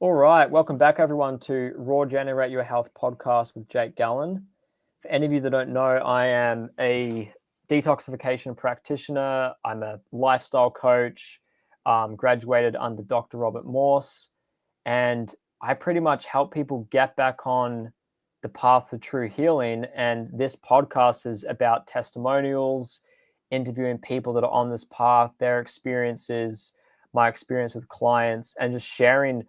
All right, welcome back everyone to Raw Generate Your Health podcast with Jake Gallen. For any of you that don't know, I am a detoxification practitioner. I'm a lifestyle coach, graduated under Dr. Robert Morse, and I pretty much help people get back on the path to true healing. And this podcast is about testimonials, interviewing people that are on this path, their experiences, my experience with clients, and just sharing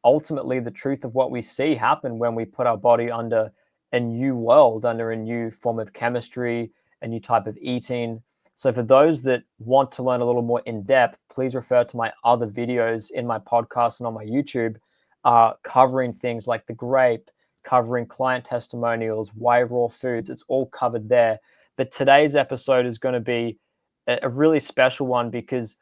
ultimately the truth of what we see happen when we put our body under a new world, under a new form of chemistry, a new type of eating. So for those that want to learn a little more in depth, please refer to my other videos in my podcast and on my YouTube, covering things like the grape, covering client testimonials, why raw foods. It's all covered there. But today's episode is going to be a really special one because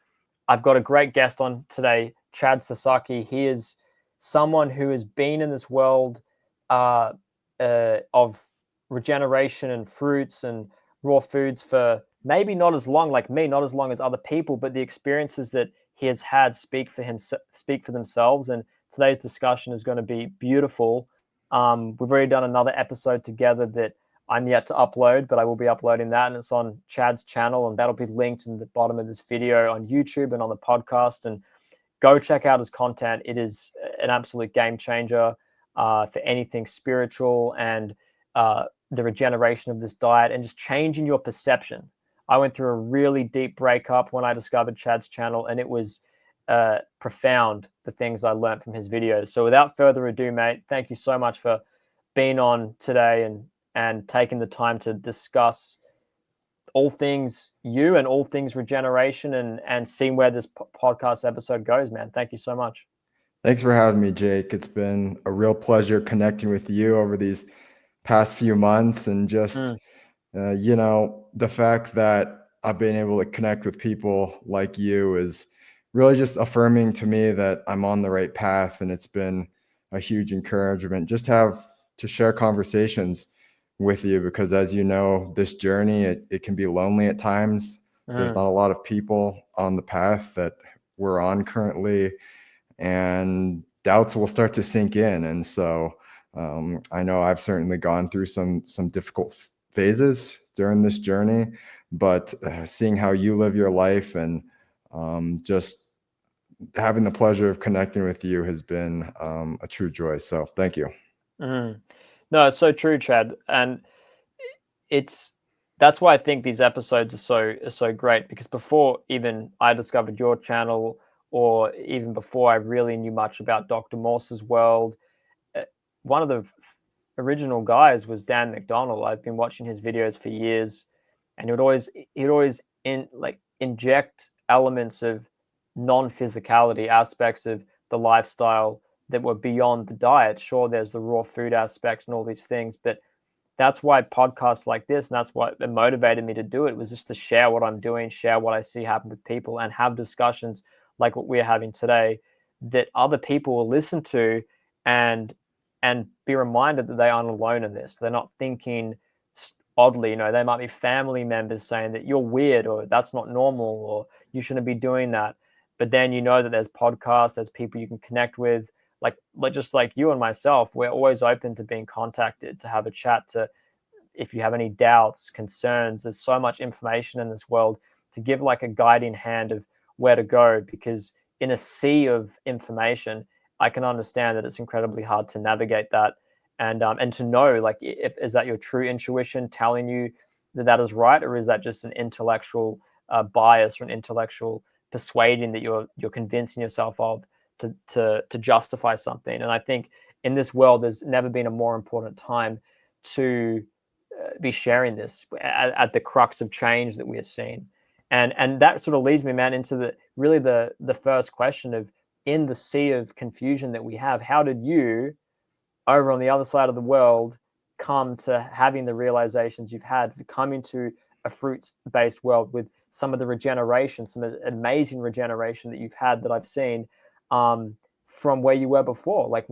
I've got a great guest on today, Chad Sasaki. He is someone who has been in this world of regeneration and fruits and raw foods for maybe not as long like me, not as long as other people, but the experiences that he has had speak for themselves. And today's discussion is going to be beautiful. We've already done another episode together that I'm yet to upload, but I will be uploading that, and it's on Chad's channel, and that'll be linked in the bottom of this video on YouTube and on the podcast. And go check out his content. It is an absolute game changer for anything spiritual and the regeneration of this diet and just changing your perception. I went through a really deep breakup when I discovered Chad's channel, and it was profound, the things I learned from his videos. So without further ado, mate, thank you so much for being on today and taking the time to discuss all things you and all things regeneration and seeing where this podcast episode goes, man. Thank you so much. Thanks for having me, Jake. It's been a real pleasure connecting with you over these past few months, and just, the fact that I've been able to connect with people like you is really just affirming to me that I'm on the right path. And it's been a huge encouragement just to share conversations with you, because as you know, this journey, it can be lonely at times. There's not a lot of people on the path that we're on currently, and doubts will start to sink in. And so I know I've certainly gone through some difficult phases during this journey, but seeing how you live your life and just having the pleasure of connecting with you has been a true joy. So thank you. No, it's so true, Chad. And that's why I think these episodes are so great, because before even I discovered your channel, or even before I really knew much about Dr. Morse's world, one of the original guys was Dan McDonald. I've been watching his videos for years, and he'd always inject elements of non-physicality aspects of the lifestyle that were beyond the diet. Sure, there's the raw food aspect and all these things, but that's why podcasts like this, and that's what motivated me to do it, was just to share what I'm doing, share what I see happen with people, and have discussions like what we're having today that other people will listen to and be reminded that they aren't alone in this. They're not thinking oddly. They might be family members saying that you're weird, or that's not normal, or you shouldn't be doing that. But then that there's podcasts, there's people you can connect with, just like you and myself. We're always open to being contacted, to have a chat, if you have any doubts, concerns. There's so much information in this world to give like a guiding hand of where to go, because in a sea of information, I can understand that it's incredibly hard to navigate that, and to know, like, is that your true intuition telling you that is right, or is that just an intellectual bias or an intellectual persuading that you're convincing yourself of to justify something. And I think in this world, there's never been a more important time to be sharing this at the crux of change that we are seeing. And that sort of leads me, man, into the first question of, in the sea of confusion that we have, how did you, over on the other side of the world, come to having the realizations you've had, to come into a fruit-based world with some of the regeneration, some amazing regeneration that you've had that I've seen, from where you were before? Like,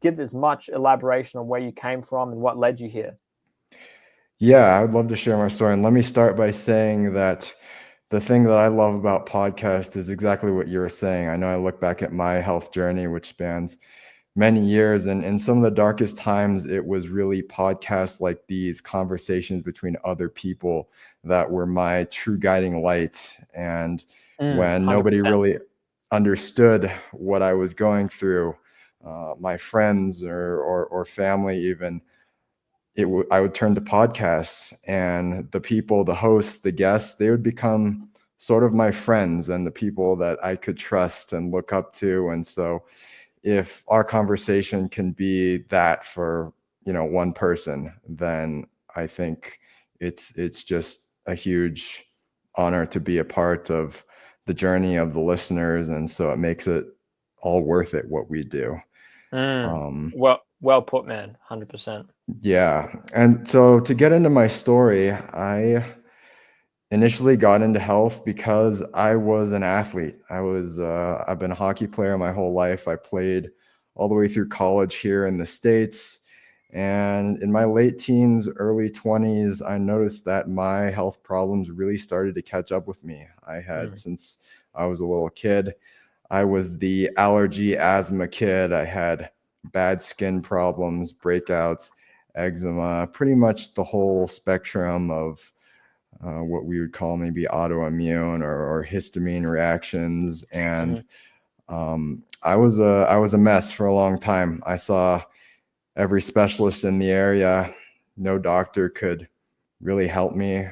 give as much elaboration on where you came from and what led you here. Yeah, I would love to share my story. And let me start by saying that the thing that I love about podcasts is exactly what you were saying. I know I look back at my health journey, which spans many years, and in some of the darkest times, it was really podcasts like these, conversations between other people, that were my true guiding light. And when nobody 100%. really understood what I was going through, my friends or family even, I would turn to podcasts, and the people, the hosts, the guests, they would become sort of my friends and the people that I could trust and look up to. And so if our conversation can be that for, one person, then I think it's just a huge honor to be a part of the journey of the listeners. And so it makes it all worth it, what we do. Um, Well put, man. 100%. yeah. And so to get into my story, I initially got into health because I was an athlete. I've been a hockey player my whole life. I played all the way through college here in the States. And in my late teens, early 20s, I noticed that my health problems really started to catch up with me. I had, since I was a little kid, I was the allergy asthma kid. I had bad skin problems, breakouts, eczema, pretty much the whole spectrum of what we would call maybe autoimmune or histamine reactions. And I was a mess for a long time. I saw every specialist in the area. No doctor could really help me.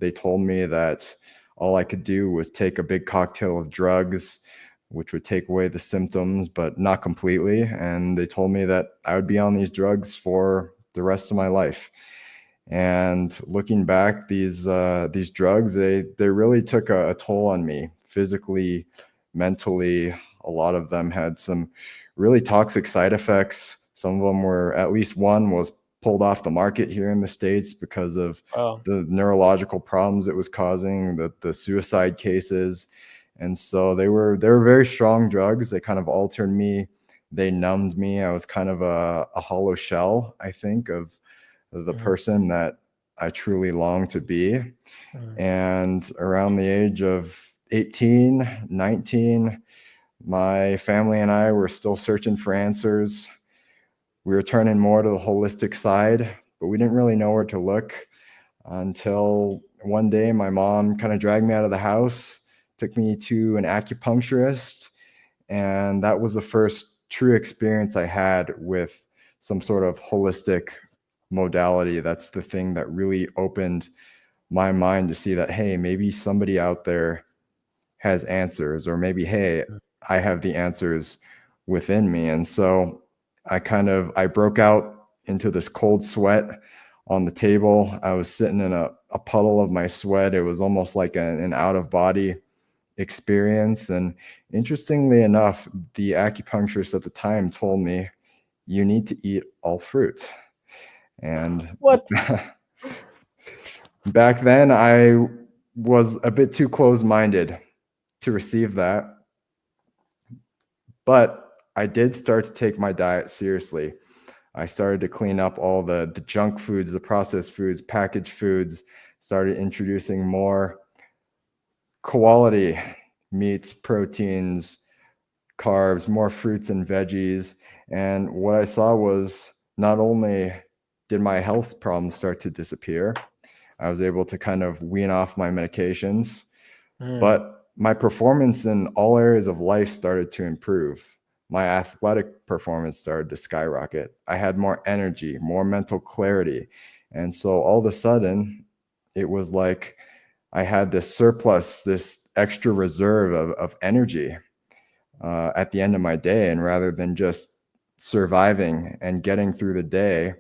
They told me that all I could do was take a big cocktail of drugs, which would take away the symptoms, but not completely. And they told me that I would be on these drugs for the rest of my life. And looking back, these drugs, they really took a toll on me physically, mentally. A lot of them had some really toxic side effects. Some of them were, at least one was pulled off the market here in the States because of Oh. the neurological problems it was causing, the suicide cases. And so they were very strong drugs. They kind of altered me. They numbed me. I was kind of a hollow shell, I think, of the person that I truly long to be. And around the age of 18, 19, my family and I were still searching for answers. We were turning more to the holistic side, but we didn't really know where to look until one day my mom kind of dragged me out of the house, took me to an acupuncturist, and that was the first true experience I had with some sort of holistic modality. That's the thing that really opened my mind to see that, hey, maybe somebody out there has answers, or maybe, hey, I have the answers within me. And so I broke out into this cold sweat on the table. I was sitting in a puddle of my sweat. It was almost like an out of body experience. And interestingly enough, the acupuncturist at the time told me, you need to eat all fruit. And What? back then, I was a bit too close-minded to receive that. But I did start to take my diet seriously. I started to clean up all the junk foods, the processed foods, packaged foods, started introducing more quality meats, proteins, carbs, more fruits and veggies. And what I saw was, not only did my health problems start to disappear, I was able to kind of wean off my medications, but my performance in all areas of life started to improve. My athletic performance started to skyrocket. I had more energy, more mental clarity. And so all of a sudden, it was like I had this surplus, this extra reserve of energy at the end of my day. And rather than just surviving and getting through the day,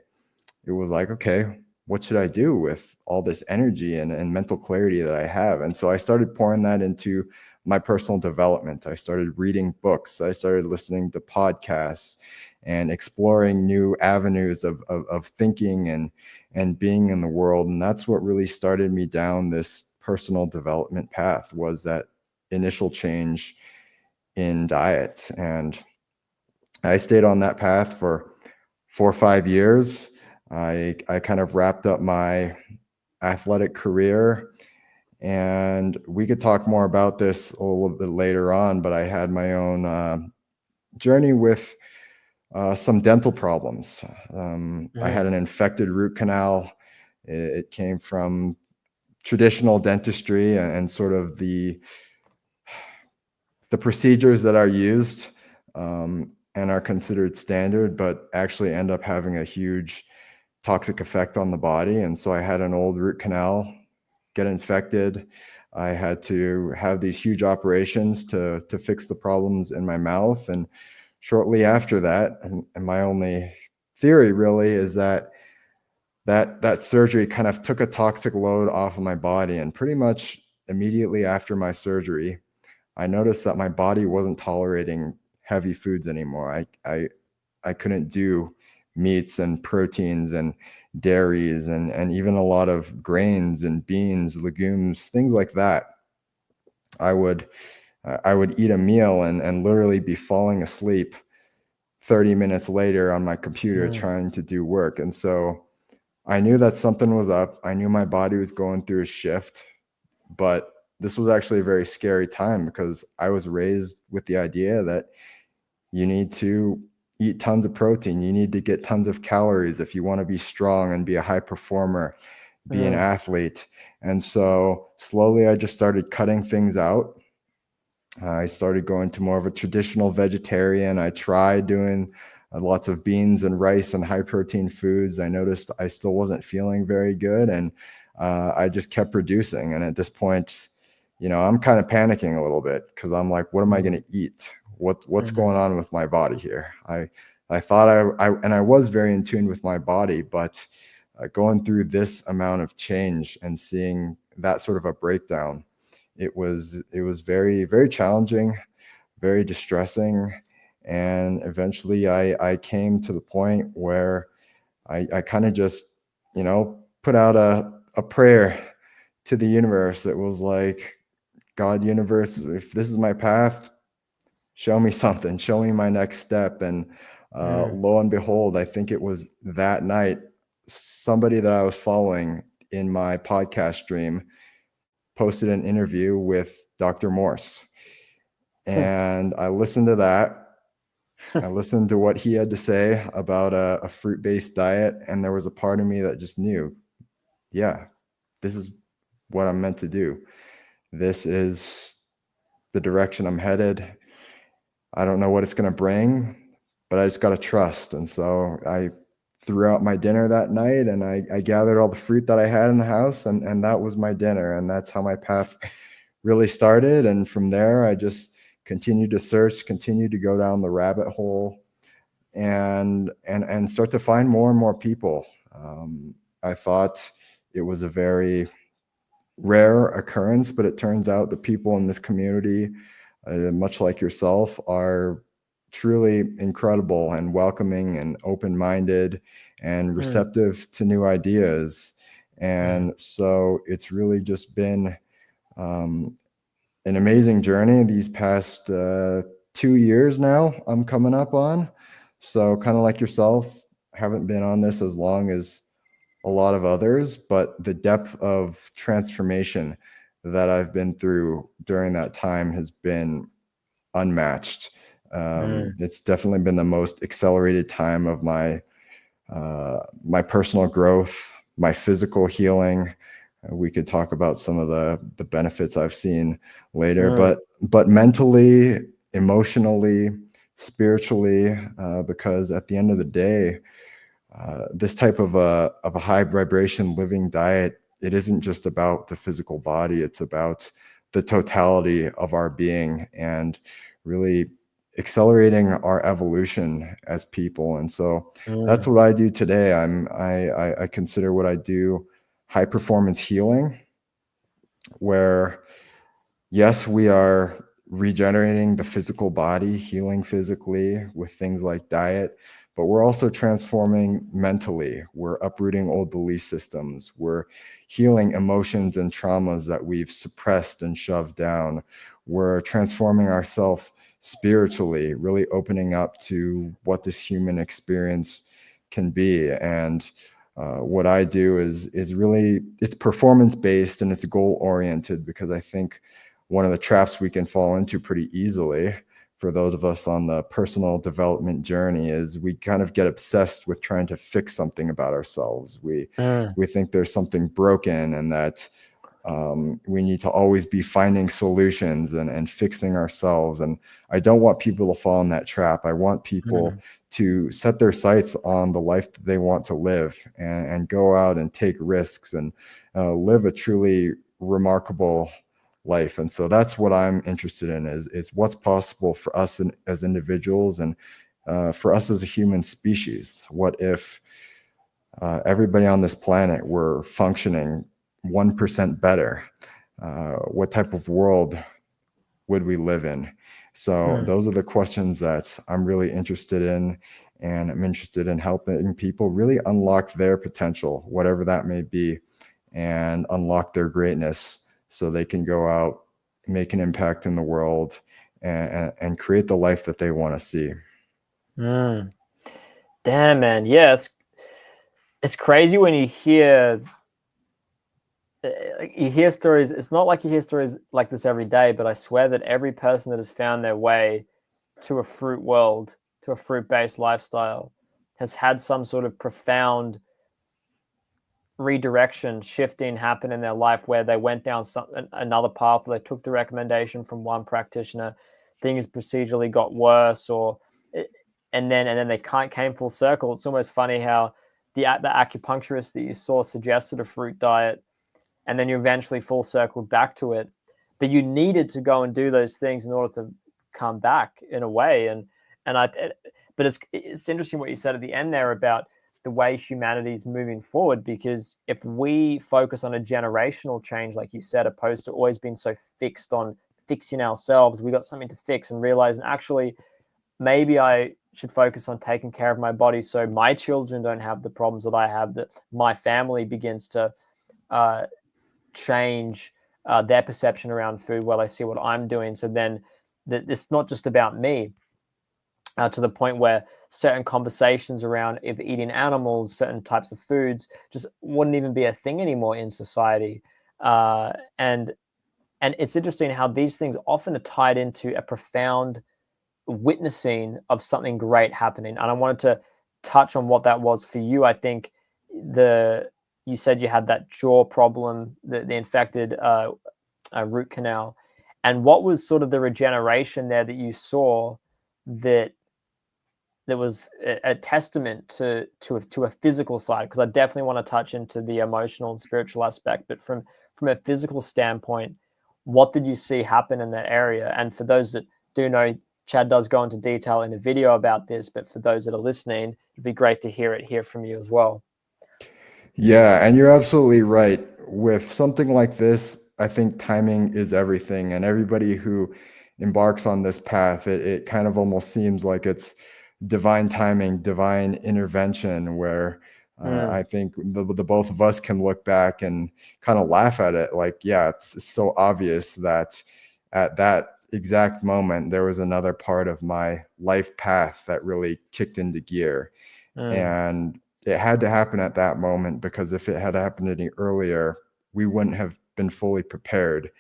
it was like, okay, what should I do with all this energy and mental clarity that I have? And so I started pouring that into my personal development. I started reading books. I started listening to podcasts and exploring new avenues of thinking and being in the world. And that's what really started me down this personal development path, was that initial change in diet. And I stayed on that path for 4 or 5 years. I kind of wrapped up my athletic career, And we could talk more about this a little bit later on, but I had my own journey with some dental problems. I had an infected root canal. It came from traditional dentistry and sort of the procedures that are used and are considered standard, but actually end up having a huge toxic effect on the body. And so I had an old root canal get infected. I had to have these huge operations to fix the problems in my mouth. And shortly after that, and my only theory really is that that surgery kind of took a toxic load off of my body. And pretty much immediately after my surgery, I noticed that my body wasn't tolerating heavy foods anymore. I couldn't do meats and proteins and dairies and even a lot of grains and beans, legumes, things like that. I would I would eat a meal and literally be falling asleep 30 minutes later on my computer trying to do work. And so I knew that something was up. I knew my body was going through a shift, but this was actually a very scary time because I was raised with the idea that you need to eat tons of protein. You need to get tons of calories if you want to be strong and be a high performer, be an athlete. And so slowly I just started cutting things out. I started going to more of a traditional vegetarian. I tried doing lots of beans and rice and high protein foods. I noticed I still wasn't feeling very good, and I just kept reducing. And at this point, I'm kind of panicking a little bit because I'm like, what am I going to eat? What's going on with my body here? I thought I was very in tune with my body, but going through this amount of change and seeing that sort of a breakdown, it was very, very challenging, very distressing. And eventually I came to the point where I kind of just, put out a prayer to the universe. It was like, God, universe, if this is my path, show me something, show me my next step. And lo and behold, I think it was that night, somebody that I was following in my podcast stream posted an interview with Dr. Morse. And I listened to that. I listened to what he had to say about a fruit-based diet. And there was a part of me that just knew, yeah, this is what I'm meant to do. This is the direction I'm headed. I don't know what it's going to bring, but I just got to trust. And so I threw out my dinner that night, and I gathered all the fruit that I had in the house, and that was my dinner. And that's how my path really started. And from there, I just continued to search, continued to go down the rabbit hole, and start to find more and more people. I thought it was a very rare occurrence, but it turns out the people in this community, much like yourself, are truly incredible and welcoming and open-minded and receptive to new ideas. And so it's really just been an amazing journey these past 2 years now I'm coming up on. So kind of like yourself, haven't been on this as long as a lot of others, but the depth of transformation that I've been through during that time has been unmatched. It's definitely been the most accelerated time of my personal growth, my physical healing. We could talk about some of the benefits I've seen later, but mentally, emotionally, spiritually, because at the end of the day, this type of a high vibration living diet, it isn't just about the physical body. It's about the totality of our being and really accelerating our evolution as people. And so that's what I do today. I consider what I do high performance healing, where yes, we are regenerating the physical body, healing physically with things like diet, but we're also transforming mentally. We're uprooting old belief systems. We're healing emotions and traumas that we've suppressed and shoved down. We're transforming ourselves spiritually, really opening up to what this human experience can be. And what I do is really, it's performance based and it's goal oriented, because I think one of the traps we can fall into pretty easily for those of us on the personal development journey is we kind of get obsessed with trying to fix something about ourselves. We think there's something broken, and that we need to always be finding solutions and fixing ourselves. And I don't want people to fall in that trap. I want people to set their sights on the life that they want to live, and go out and take risks and live a truly remarkable life. And so that's what I'm interested in, is what's possible for us as individuals, and for us as a human species. What if everybody on this planet were functioning 1% better? What type of world would we live in? So those are the questions that I'm really interested in, and I'm interested in helping people really unlock their potential, whatever that may be, and unlock their greatness so they can go out, make an impact in the world, and create the life that they want to see. Damn, man. Yeah, it's crazy when you hear stories. It's not like you hear stories like this every day, but I swear that every person that has found their way to a fruit world, to a fruit-based lifestyle, has had some sort of profound redirection, shifting happen in their life, where they went down another path, or they took the recommendation from one practitioner, things procedurally got worse, and then they came full circle. It's almost funny how the acupuncturist that you saw suggested a fruit diet, and then you eventually full circled back to it, but you needed to go and do those things in order to come back in a way. But it's interesting what you said at the end there about the way humanity is moving forward, because if we focus on a generational change, like you said, opposed to always being so fixed on fixing ourselves, we got something to fix, and realizing actually maybe I should focus on taking care of my body so my children don't have the problems that I have, that my family begins to change their perception around food while they see what I'm doing. So then it's not just about me, to the point where certain conversations around if eating animals, certain types of foods, just wouldn't even be a thing anymore in society. And it's interesting how these things often are tied into a profound witnessing of something great happening. And I wanted to touch on what that was for you. I think you said you had that jaw problem, the infected root canal, and what was sort of the regeneration there that you saw that was a testament to a physical side? Because I definitely want to touch into the emotional and spiritual aspect, but from a physical standpoint, what did you see happen in that area? And for those that do know, Chad does go into detail in a video about this, but for those that are listening, it'd be great to hear from you as well. Yeah, and you're absolutely right. With something like this, I think timing is everything. And everybody who embarks on this path, it kind of almost seems like it's divine timing, divine intervention, where I think the both of us can look back and kind of laugh at it. Like, yeah, it's so obvious that at that exact moment, there was another part of my life path that really kicked into gear. And it had to happen at that moment, because if it had happened any earlier, we wouldn't have been fully prepared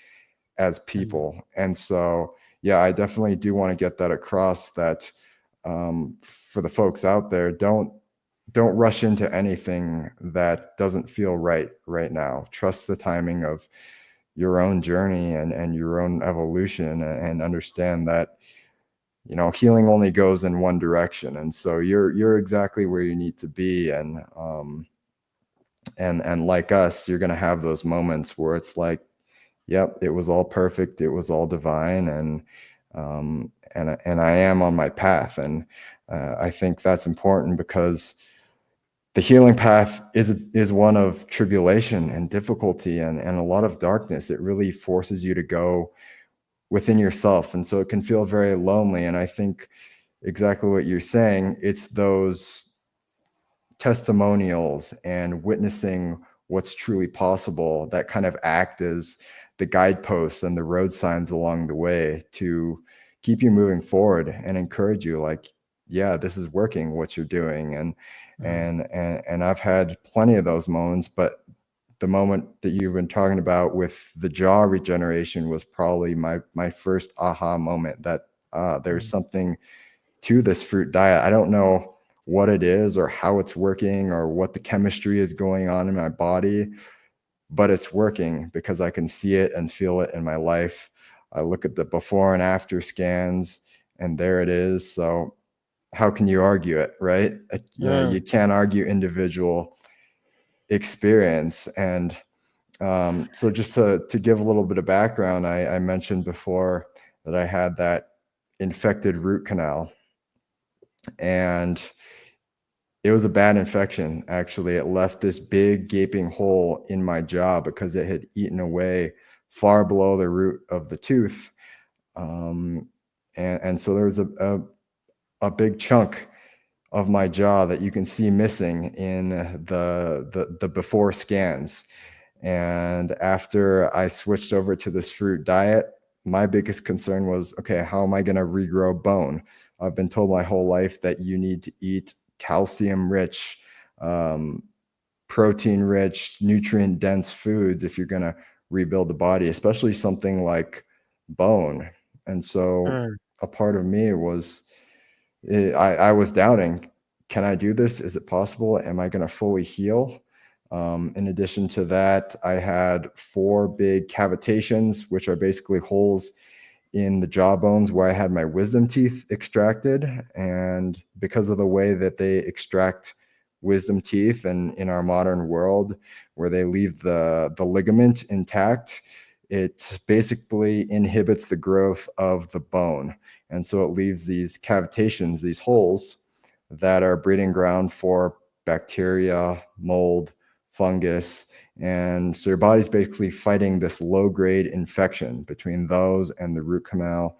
as people. And so, yeah, I definitely do want to get that across, that for the folks out there, don't rush into anything that doesn't feel right now. Trust the timing of your own journey and your own evolution, and understand that, you know, healing only goes in one direction. And so you're exactly where you need to be. And like us, you're going to have those moments where it's like, yep, it was all perfect, it was all divine, and I am on my path. And I think that's important, because the healing path is one of tribulation and difficulty and a lot of darkness. It really forces you to go within yourself, and so it can feel very lonely. And I think exactly what you're saying, it's those testimonials and witnessing what's truly possible that kind of act as the guideposts and the road signs along the way to keep you moving forward and encourage you, like, yeah, this is working, what you're doing. Mm, And I've had plenty of those moments, but the moment that you've been talking about with the jaw regeneration was probably my first aha moment that there's mm, something to this fruit diet. I don't know what it is or how it's working or what the chemistry is going on in my body, but it's working because I can see it and feel it in my life. I look at the before and after scans, and there it is. So how can you argue it, right? Yeah, mm, you can't argue individual experience. And so just to give a little bit of background, I mentioned before that I had that infected root canal, and it was a bad infection. Actually, it left this big gaping hole in my jaw because it had eaten away far below the root of the tooth. Um, and so there was a big chunk of my jaw that you can see missing in the before scans. And after I switched over to this fruit diet, my biggest concern was, okay, how am I going to regrow bone? I've been told my whole life that you need to eat calcium rich, um, protein rich, nutrient dense foods if you're going to rebuild the body, especially something like bone. And so mm, a part of me was, I was doubting, can I do this? Is it possible? Am I going to fully heal? In addition to that, I had 4 big cavitations, which are basically holes in the jaw bones where I had my wisdom teeth extracted. And because of the way that they extract wisdom teeth and in our modern world, where they leave the ligament intact, it basically inhibits the growth of the bone. And so it leaves these cavitations, these holes that are breeding ground for bacteria, mold, fungus. And so your body's basically fighting this low grade infection between those and the root canal.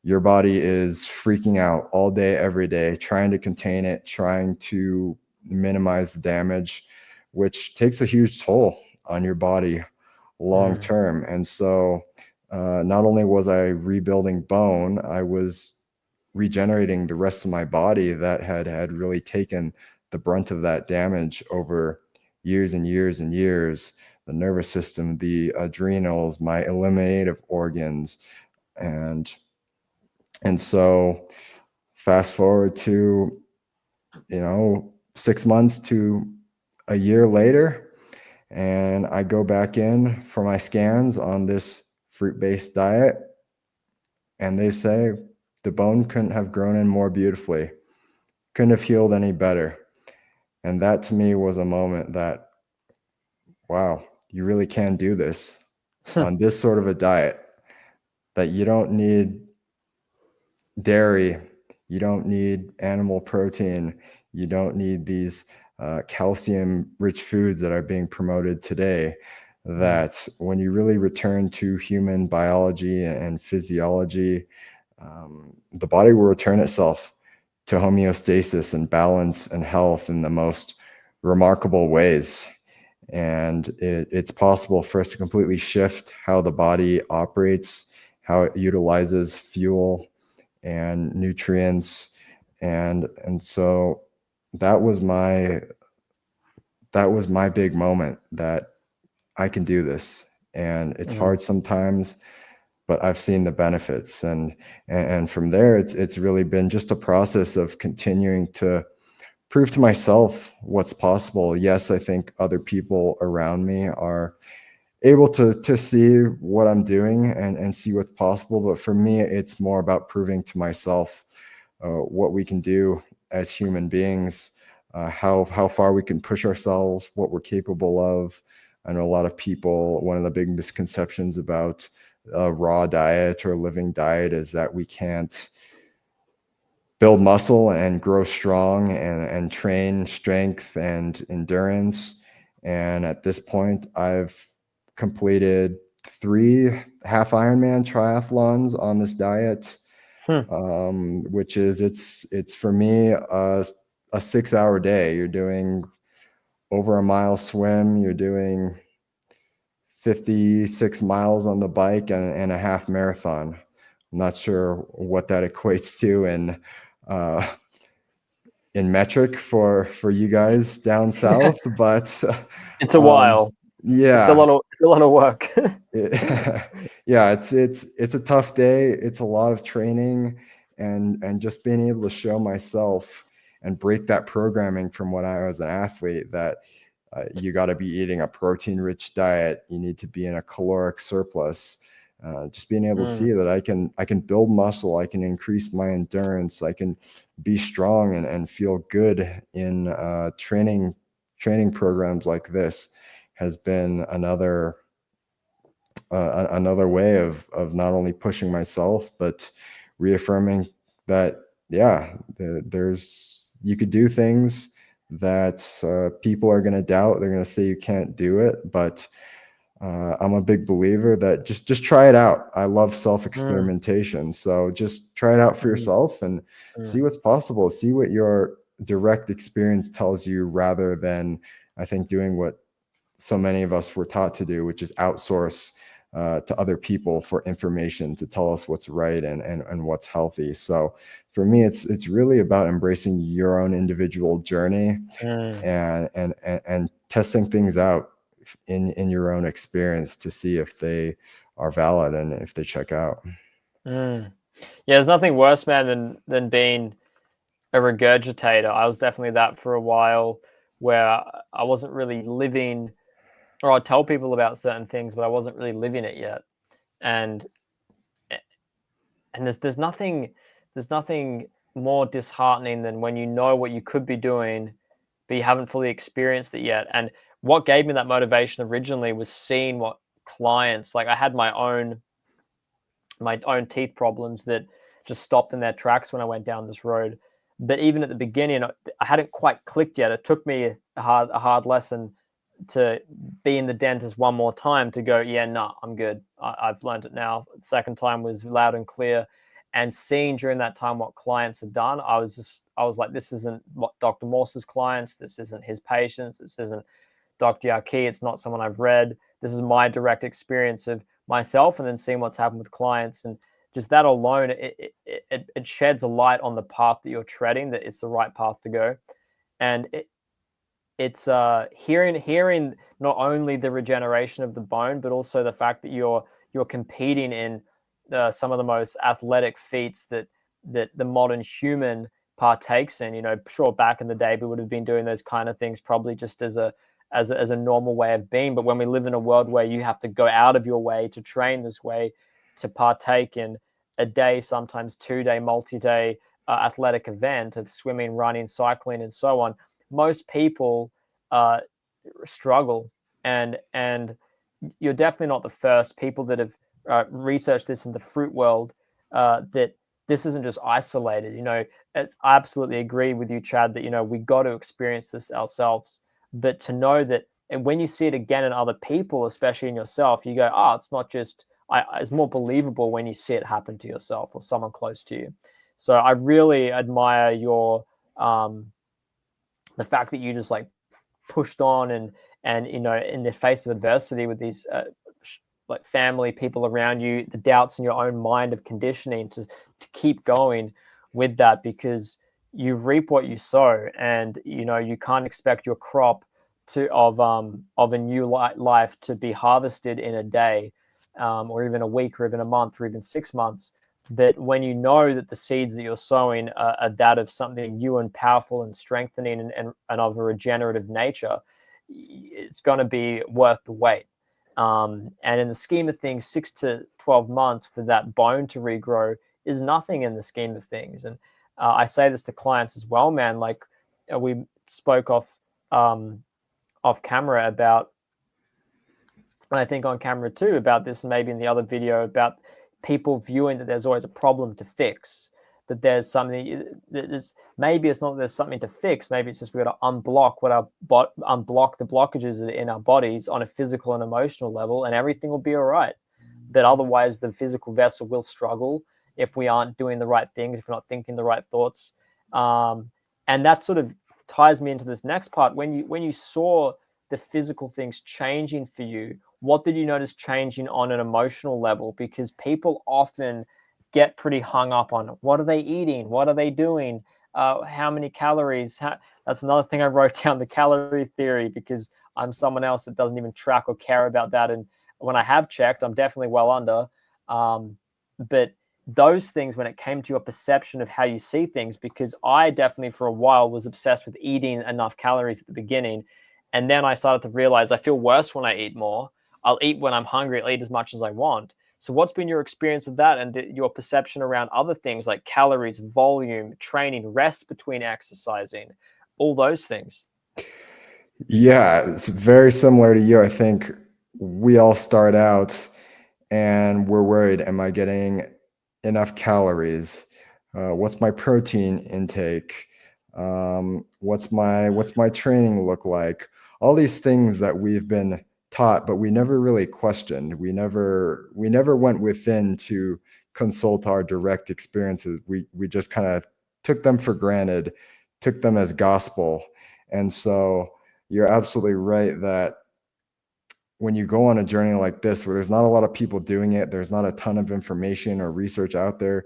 Your body is freaking out all day, every day, trying to contain it, trying to minimize the damage, which takes a huge toll on your body long mm, term. And so not only was I rebuilding bone, I was regenerating the rest of my body that had really taken the brunt of that damage over years and years and years. The nervous system, the adrenals, my eliminative organs. And and so fast forward to, 6 months to a year later, and I go back in for my scans on this fruit-based diet, and they say the bone couldn't have grown in more beautifully, couldn't have healed any better. And that to me was a moment that, wow, you really can do this on this sort of a diet, that you don't need dairy, you don't need animal protein, you don't need these calcium rich foods that are being promoted today. mm, That when you really return to human biology and physiology, the body will return itself to homeostasis and balance and health in the most remarkable ways. And it's possible for us to completely shift how the body operates, how it utilizes fuel and nutrients. And so that was my that was my big moment, that I can do this. And it's mm, hard sometimes, but I've seen the benefits. And from there, it's really been just a process of continuing to prove to myself what's possible. Yes, I think other people around me are able to see what I'm doing and see what's possible. But for me, it's more about proving to myself what we can do as human beings, how far we can push ourselves, what we're capable of. I know a lot of people, one of the big misconceptions about a raw diet or living diet is that we can't build muscle and grow strong and train strength and endurance. And at this point, I've completed 3 half Ironman triathlons on this diet, mm, which is, it's for me a 6-hour day. You're doing over a mile swim, you're doing 56 miles on the bike, and a half marathon. I'm not sure what that equates to in uh, in metric for you guys down south, but It's a while. It's a yeah. lot of work. Yeah, it's a tough day. It's a lot of training and just being able to show myself and break that programming from when I was an athlete that you got to be eating a protein-rich diet. You need to be in a caloric surplus. Just being able to see that I can build muscle, I can increase my endurance, I can be strong and feel good in training programs like this has been another way of not only pushing myself but reaffirming that there's you could do things that people are going to doubt. They're going to say you can't do it, but I'm a big believer that just try it out. I love self-experimentation, so just try it out for yourself and see what's possible. See what your direct experience tells you, rather than I think doing what so many of us were taught to do, which is outsource to other people for information to tell us what's right and what's healthy. So for me, it's really about embracing your own individual journey and testing things out in your own experience to see if they are valid and if they check out. Yeah, there's nothing worse, man, than being a regurgitator. I was definitely that for a while, where I wasn't really living, or I'd tell people about certain things, but I wasn't really living it yet. And there's nothing more disheartening than when you know what you could be doing, but you haven't fully experienced it yet. And what gave me that motivation originally was seeing what clients, like I had my own teeth problems that just stopped in their tracks when I went down this road. But even at the beginning, I hadn't quite clicked yet. It took me a hard lesson to be in the dentist one more time to go, yeah, no, I'm good. I've learned it now. The second time was loud and clear. And seeing during that time what clients had done, I was like, this isn't what Dr. Morse's clients. This isn't his patients. This isn't Dr. Yaki. It's not someone I've read. This is my direct experience of myself, and then seeing what's happened with clients. And just that alone, it sheds a light on the path that you're treading, that it's the right path to go. And it's hearing not only the regeneration of the bone, but also the fact that you're competing in some of the most athletic feats that the modern human partakes in. You know, sure, back in the day, we would have been doing those kind of things probably just as a normal way of being. But when we live in a world where you have to go out of your way to train this way, to partake in a day, sometimes 2-day, multi-day athletic event of swimming, running, cycling, and so on, most people uh, struggle, and you're definitely not the first. People that have researched this in the fruit world, that this isn't just isolated. You know, I absolutely agree with you, Chad, that we got to experience this ourselves. But to know that, and when you see it again in other people, especially in yourself, you go, oh, it's not just. It's more believable when you see it happen to yourself or someone close to you. So I really admire your the fact that you just like pushed on and in the face of adversity with these like family, people around you, the doubts in your own mind of conditioning to keep going with that, because you reap what you sow, and you can't expect your crop of a new life to be harvested in a day, or even a week, or even a month, or even 6 months. But when you know that the seeds that you're sowing are that of something new and powerful and strengthening and of a regenerative nature, it's going to be worth the wait. And in the scheme of things, 6 to 12 months for that bone to regrow is nothing in the scheme of things. And I say this to clients as well, man. Like we spoke off camera about, and I think on camera too, about this, and maybe in the other video, about people viewing that there's always a problem to fix, that there's something that is, maybe it's not that there's something to fix, maybe it's just we got to unblock unblock the blockages in our bodies on a physical and emotional level, and everything will be all right. But otherwise the physical vessel will struggle if we aren't doing the right things, if we're not thinking the right thoughts. And that sort of ties me into this next part. When you saw the physical things changing for you, what did you notice changing on an emotional level? Because people often get pretty hung up on what are they eating, what are they doing, how many calories. That's another thing I wrote down, the calorie theory, because I'm someone else that doesn't even track or care about that. And when I have checked, I'm definitely well under. But those things, when it came to your perception of how you see things, because I definitely for a while was obsessed with eating enough calories at the beginning. And then I started to realize I feel worse when I eat more. I'll eat when I'm hungry, I'll eat as much as I want. So what's been your experience with that, and your perception around other things like calories, volume, training, rest between exercising, all those things? Yeah, it's very similar to you. I think we all start out and we're worried, am I getting enough calories? What's my protein intake? What's my training look like? All these things that we've been taught, but we never really questioned. We never went within to consult our direct experiences. We just kind of took them for granted, took them as gospel. And so you're absolutely right that when you go on a journey like this, where there's not a lot of people doing it, there's not a ton of information or research out there,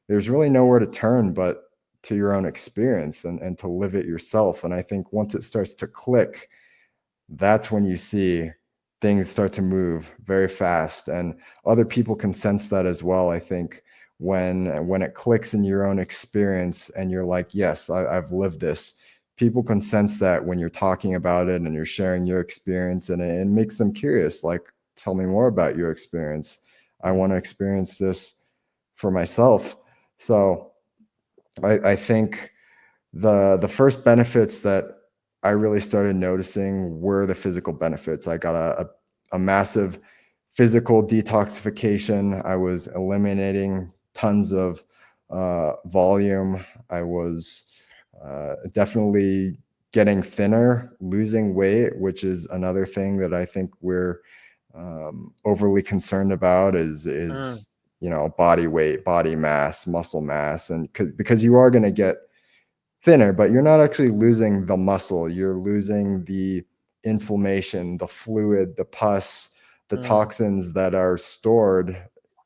there's really nowhere to turn but to your own experience and to live it yourself. And I think once it starts to click, that's when you see things start to move very fast, and other people can sense that as well. I think when it clicks in your own experience and you're like, yes, I've lived this, people can sense that when you're talking about it and you're sharing your experience, and it makes them curious, like, tell me more about your experience. I want to experience this for myself. So I think the first benefits that I really started noticing were the physical benefits. I got a massive physical detoxification. I was eliminating tons of volume. I was definitely getting thinner, losing weight, which is another thing that I think we're overly concerned about Mm, is body weight, body mass, muscle mass, and because you are going to get thinner, but you're not actually losing the muscle. You're losing the inflammation, the fluid, the pus, the mm, toxins that are stored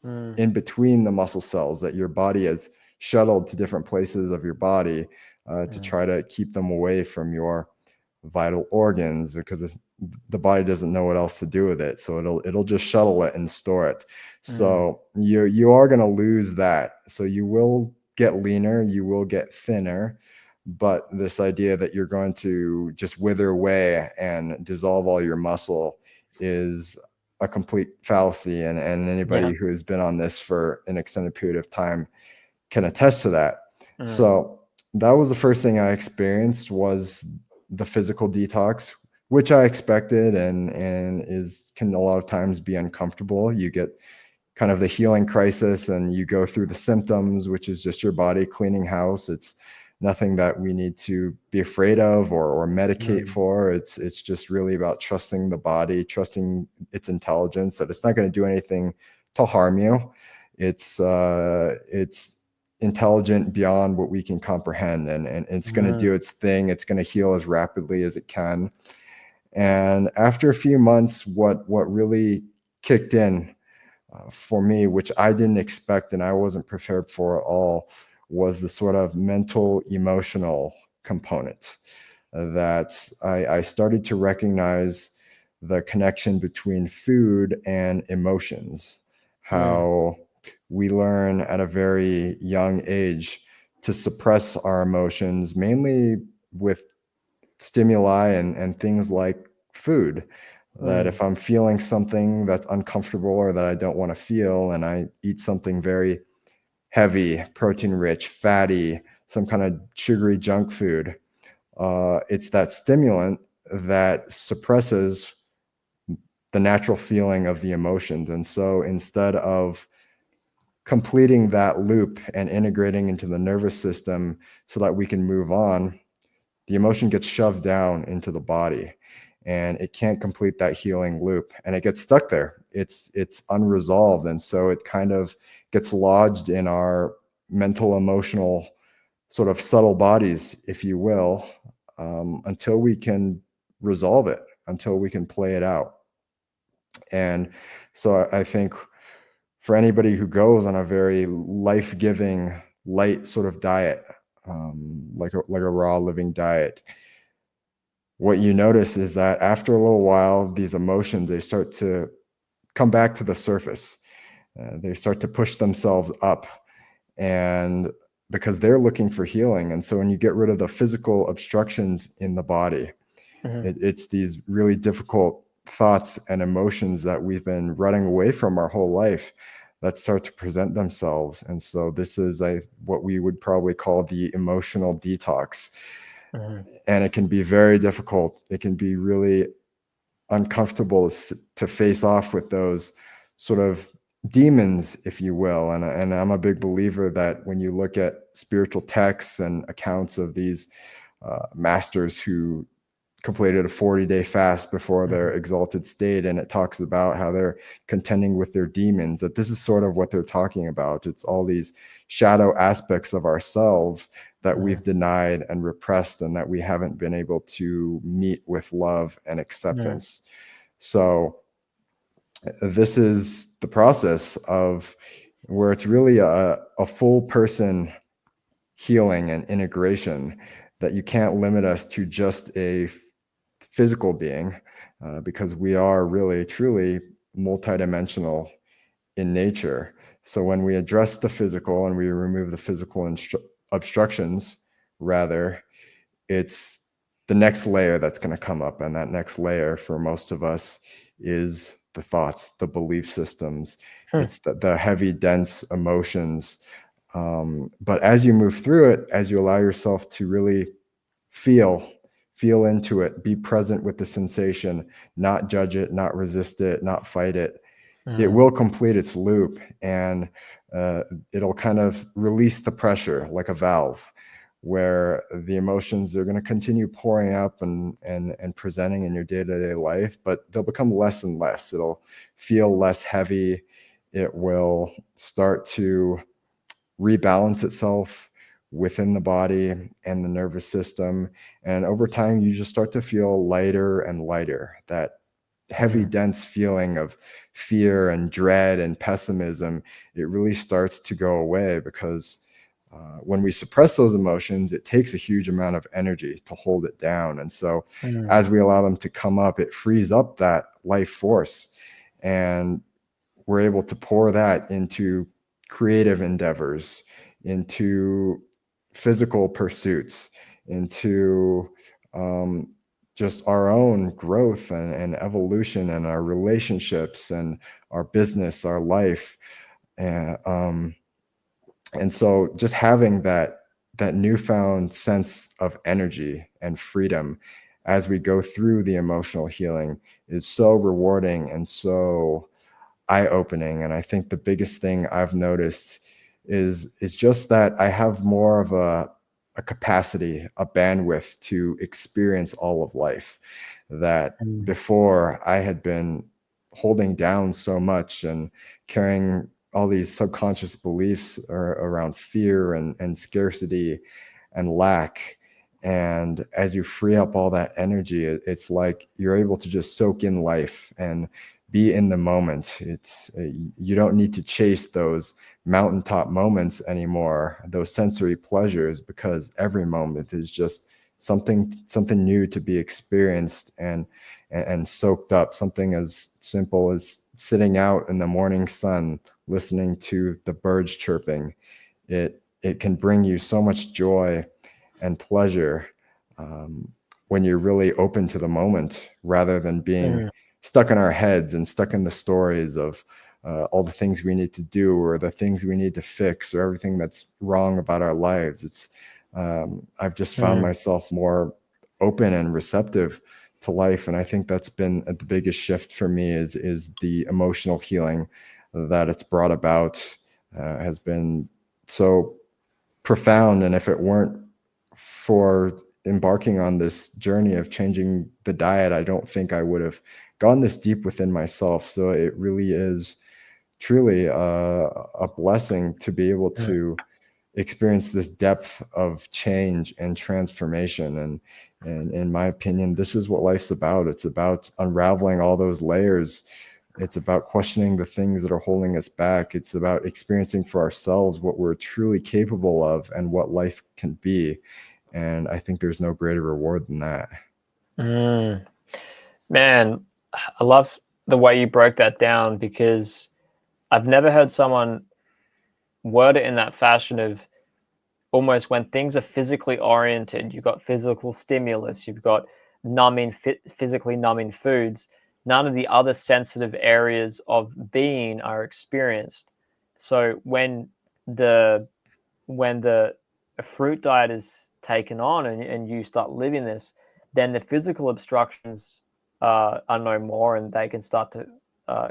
mm, in between the muscle cells that your body has shuttled to different places of your body to mm, try to keep them away from your vital organs, because the body doesn't know what else to do with it, so it'll just shuttle it and store it. mm, So you are going to lose that, so you will get leaner, you will get thinner, but this idea that you're going to just wither away and dissolve all your muscle is a complete fallacy, and yeah. anybody who has been on this for an extended period of time can attest to that. Mm, So that was the first thing I experienced, was the physical detox, which I expected, and is can a lot of times be uncomfortable. You get kind of the healing crisis and you go through the symptoms, which is just your body cleaning house. It's nothing that we need to be afraid of or medicate mm, for. It's just really about trusting the body, trusting its intelligence, that it's not going to do anything to harm you. It's intelligent beyond what we can comprehend, and it's going to do mm, its thing. It's going to heal as rapidly as it can. And after a few months, what really kicked in for me, which I didn't expect and I wasn't prepared for at all, was the sort of mental emotional component that I started to recognize the connection between food and emotions, mm, how we learn at a very young age to suppress our emotions, mainly with stimuli and things like food. That mm, if I'm feeling something that's uncomfortable or that I don't want to feel, and I eat something very heavy, protein rich, fatty, some kind of sugary junk food, it's that stimulant that suppresses the natural feeling of the emotions. And so instead of completing that loop and integrating into the nervous system so that we can move on, the emotion gets shoved down into the body and it can't complete that healing loop, and it gets stuck there. It's unresolved, and so it kind of gets lodged in our mental emotional sort of subtle bodies, if you will, until we can resolve it, until we can play it out. And so I think for anybody who goes on a very life-giving light sort of diet, like a raw living diet. What you notice is that after a little while, these emotions, they start to come back to the surface. They start to push themselves up, and because they're looking for healing. And so when you get rid of the physical obstructions in the body, it's these really difficult thoughts and emotions that we've been running away from our whole life that start to present themselves. And so this is what we would probably call the emotional detox. And it can be very difficult. It can be really uncomfortable to face off with those sort of demons, if you will. And I'm a big believer that when you look at spiritual texts and accounts of these masters who completed a 40-day fast before their exalted state, and it talks about how they're contending with their demons, that this is sort of what they're talking about. It's all these shadow aspects of ourselves that we've denied and repressed, and that we haven't been able to meet with love and acceptance. So this is the process of where it's really a full person healing and integration, that you can't limit us to just a physical being, because we are really truly multidimensional in nature. So when we address the physical and we remove the physical obstructions, rather, it's the next layer that's going to come up. And that next layer for most of us is the thoughts, the belief systems. It's the heavy, dense emotions. But as you move through it, as you allow yourself to really feel into it, be present with the sensation, not judge it, not resist it, not fight it, it will complete its loop, and it'll kind of release the pressure like a valve, where the emotions are going to continue pouring up and presenting in your day-to-day life, but they'll become less and less. It'll feel less heavy. It will start to rebalance itself within the body and the nervous system. And over time, you just start to feel lighter and lighter. That heavy, dense feeling of fear and dread and pessimism, it really starts to go away, because when we suppress those emotions, it takes a huge amount of energy to hold it down. And so as we allow them to come up, it frees up that life force, and we're able to pour that into creative endeavors, into physical pursuits, into just our own growth and evolution, and our relationships and our business, our life. And so just having that newfound sense of energy and freedom as we go through the emotional healing is so rewarding and so eye-opening. And I think the biggest thing I've noticed is just that I have more of a capacity, a bandwidth to experience all of life, that before I had been holding down so much and carrying all these subconscious beliefs around fear and scarcity and lack. And as you free up all that energy, it's like you're able to just soak in life and be in the moment. It's you don't need to chase those mountaintop moments anymore, those sensory pleasures, because every moment is just something new to be experienced and soaked up. Something as simple as sitting out in the morning sun, listening to the birds chirping. It can bring you so much joy and pleasure when you're really open to the moment, rather than being stuck in our heads and stuck in the stories of all the things we need to do, or the things we need to fix, or everything that's wrong about our lives. It's I've just found myself more open and receptive to life, and I think that's been the biggest shift for me is the emotional healing that it's brought about. Has been so profound. And if it weren't for embarking on this journey of changing the diet, I don't think I would have gone this deep within myself. So it really is truly a blessing to be able to experience this depth of change and transformation. And in my opinion, this is what life's about. It's about unraveling all those layers It's about questioning the things that are holding us back. It's about experiencing for ourselves what we're truly capable of and what life can be. And I think there's no greater reward than that. Man, I love the way you broke that down, because I've never heard someone word it in that fashion of almost when things are physically oriented, you've got physical stimulus, you've got physically numbing foods, none of the other sensitive areas of being are experienced. So the when the a fruit diet is taken on, and you start living this, then the physical obstructions are no more, and they can start to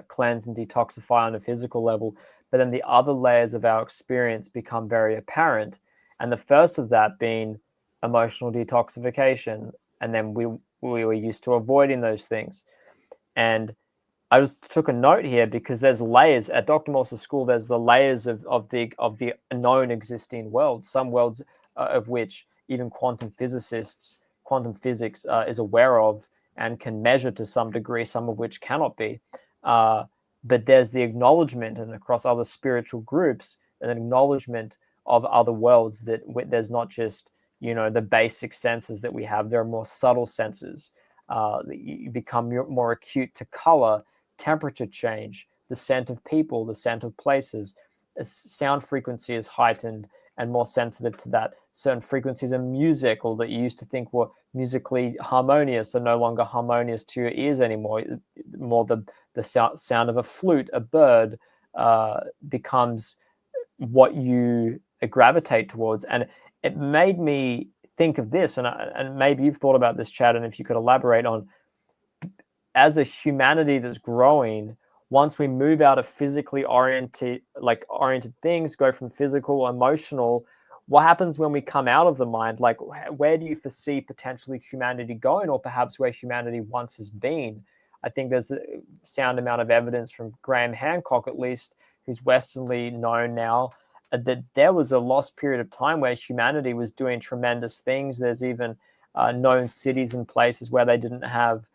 cleanse and detoxify on a physical level. But then the other layers of our experience become very apparent. And the first of that being emotional detoxification. And then we were used to avoiding those things. And I just took a note here because there's layers at Dr. Morse's school. There's the layers of the known existing worlds. Some worlds of which even quantum physicists, quantum physics is aware of and can measure to some degree. Some of which cannot be. But there's the acknowledgement, and across other spiritual groups, an acknowledgement of other worlds, that there's not just the basic senses that we have. There are more subtle senses. You become more acute to color, temperature change, the scent of people, the scent of places. Sound frequency is heightened and more sensitive to that. Certain frequencies of music, or that you used to think were musically harmonious, are no longer harmonious to your ears anymore. More the sound of a flute, a bird, becomes what you gravitate towards. And it made me think of this, and maybe you've thought about this, Chad, and if you could elaborate on, as a humanity that's growing, once we move out of physically oriented things, go from physical, emotional, what happens when we come out of the mind? Like, where do you foresee potentially humanity going, or perhaps where humanity once has been? I think there's a sound amount of evidence from Graham Hancock, at least, who's Westernly known now, that there was a lost period of time where humanity was doing tremendous things. There's even known cities and places where they didn't have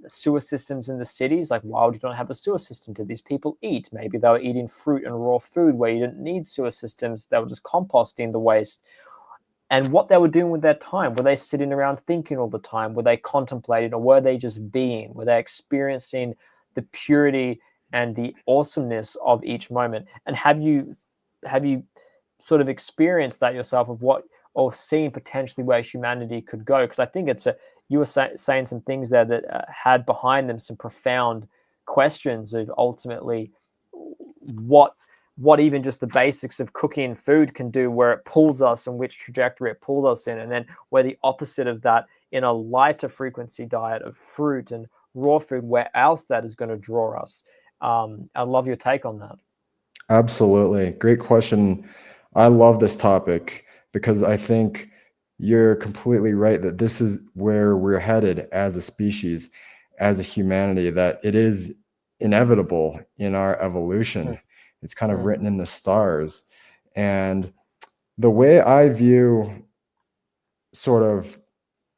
sewer systems in the cities. Like, why would you not have a sewer system? Did these people eat? Maybe they were eating fruit and raw food where you didn't need sewer systems. They were just composting the waste. And what they were doing with their time, were they sitting around thinking all the time? Were they contemplating, or were they just being? Were they experiencing the purity and the awesomeness of each moment? And have you sort of experienced that yourself, of what, or seen potentially where humanity could go? Because I think you were saying some things there that had behind them some profound questions of ultimately what even just the basics of cooking food can do, where it pulls us and which trajectory it pulls us in, and then where the opposite of that, in a lighter frequency diet of fruit and raw food, where else that is going to draw us. I'd love your take on that. Absolutely. Great question. I love this topic because I think you're completely right that this is where we're headed as a species, as a humanity, that it is inevitable in our evolution. It's kind of written in the stars. And the way I view sort of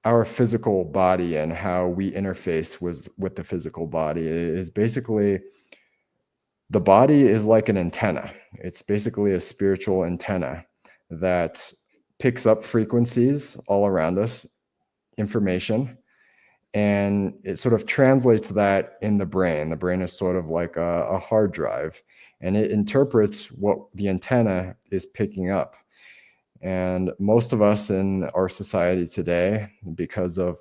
our physical body and how we interface with the physical body is basically, the body is like an antenna. It's basically a spiritual antenna that picks up frequencies all around us, information, and it sort of translates that in the brain. The brain is sort of like a hard drive, and it interprets what the antenna is picking up. And most of us in our society today, because of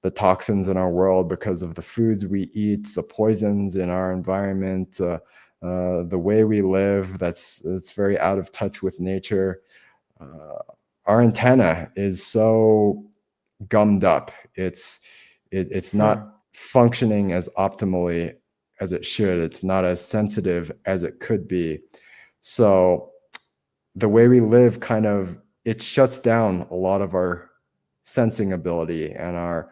the toxins in our world, because of the foods we eat, the poisons in our environment, the way we live, it's very out of touch with nature. Our antenna is so gummed up. It's not functioning as optimally as it should. It's not as sensitive as it could be. So the way we live it shuts down a lot of our sensing ability and our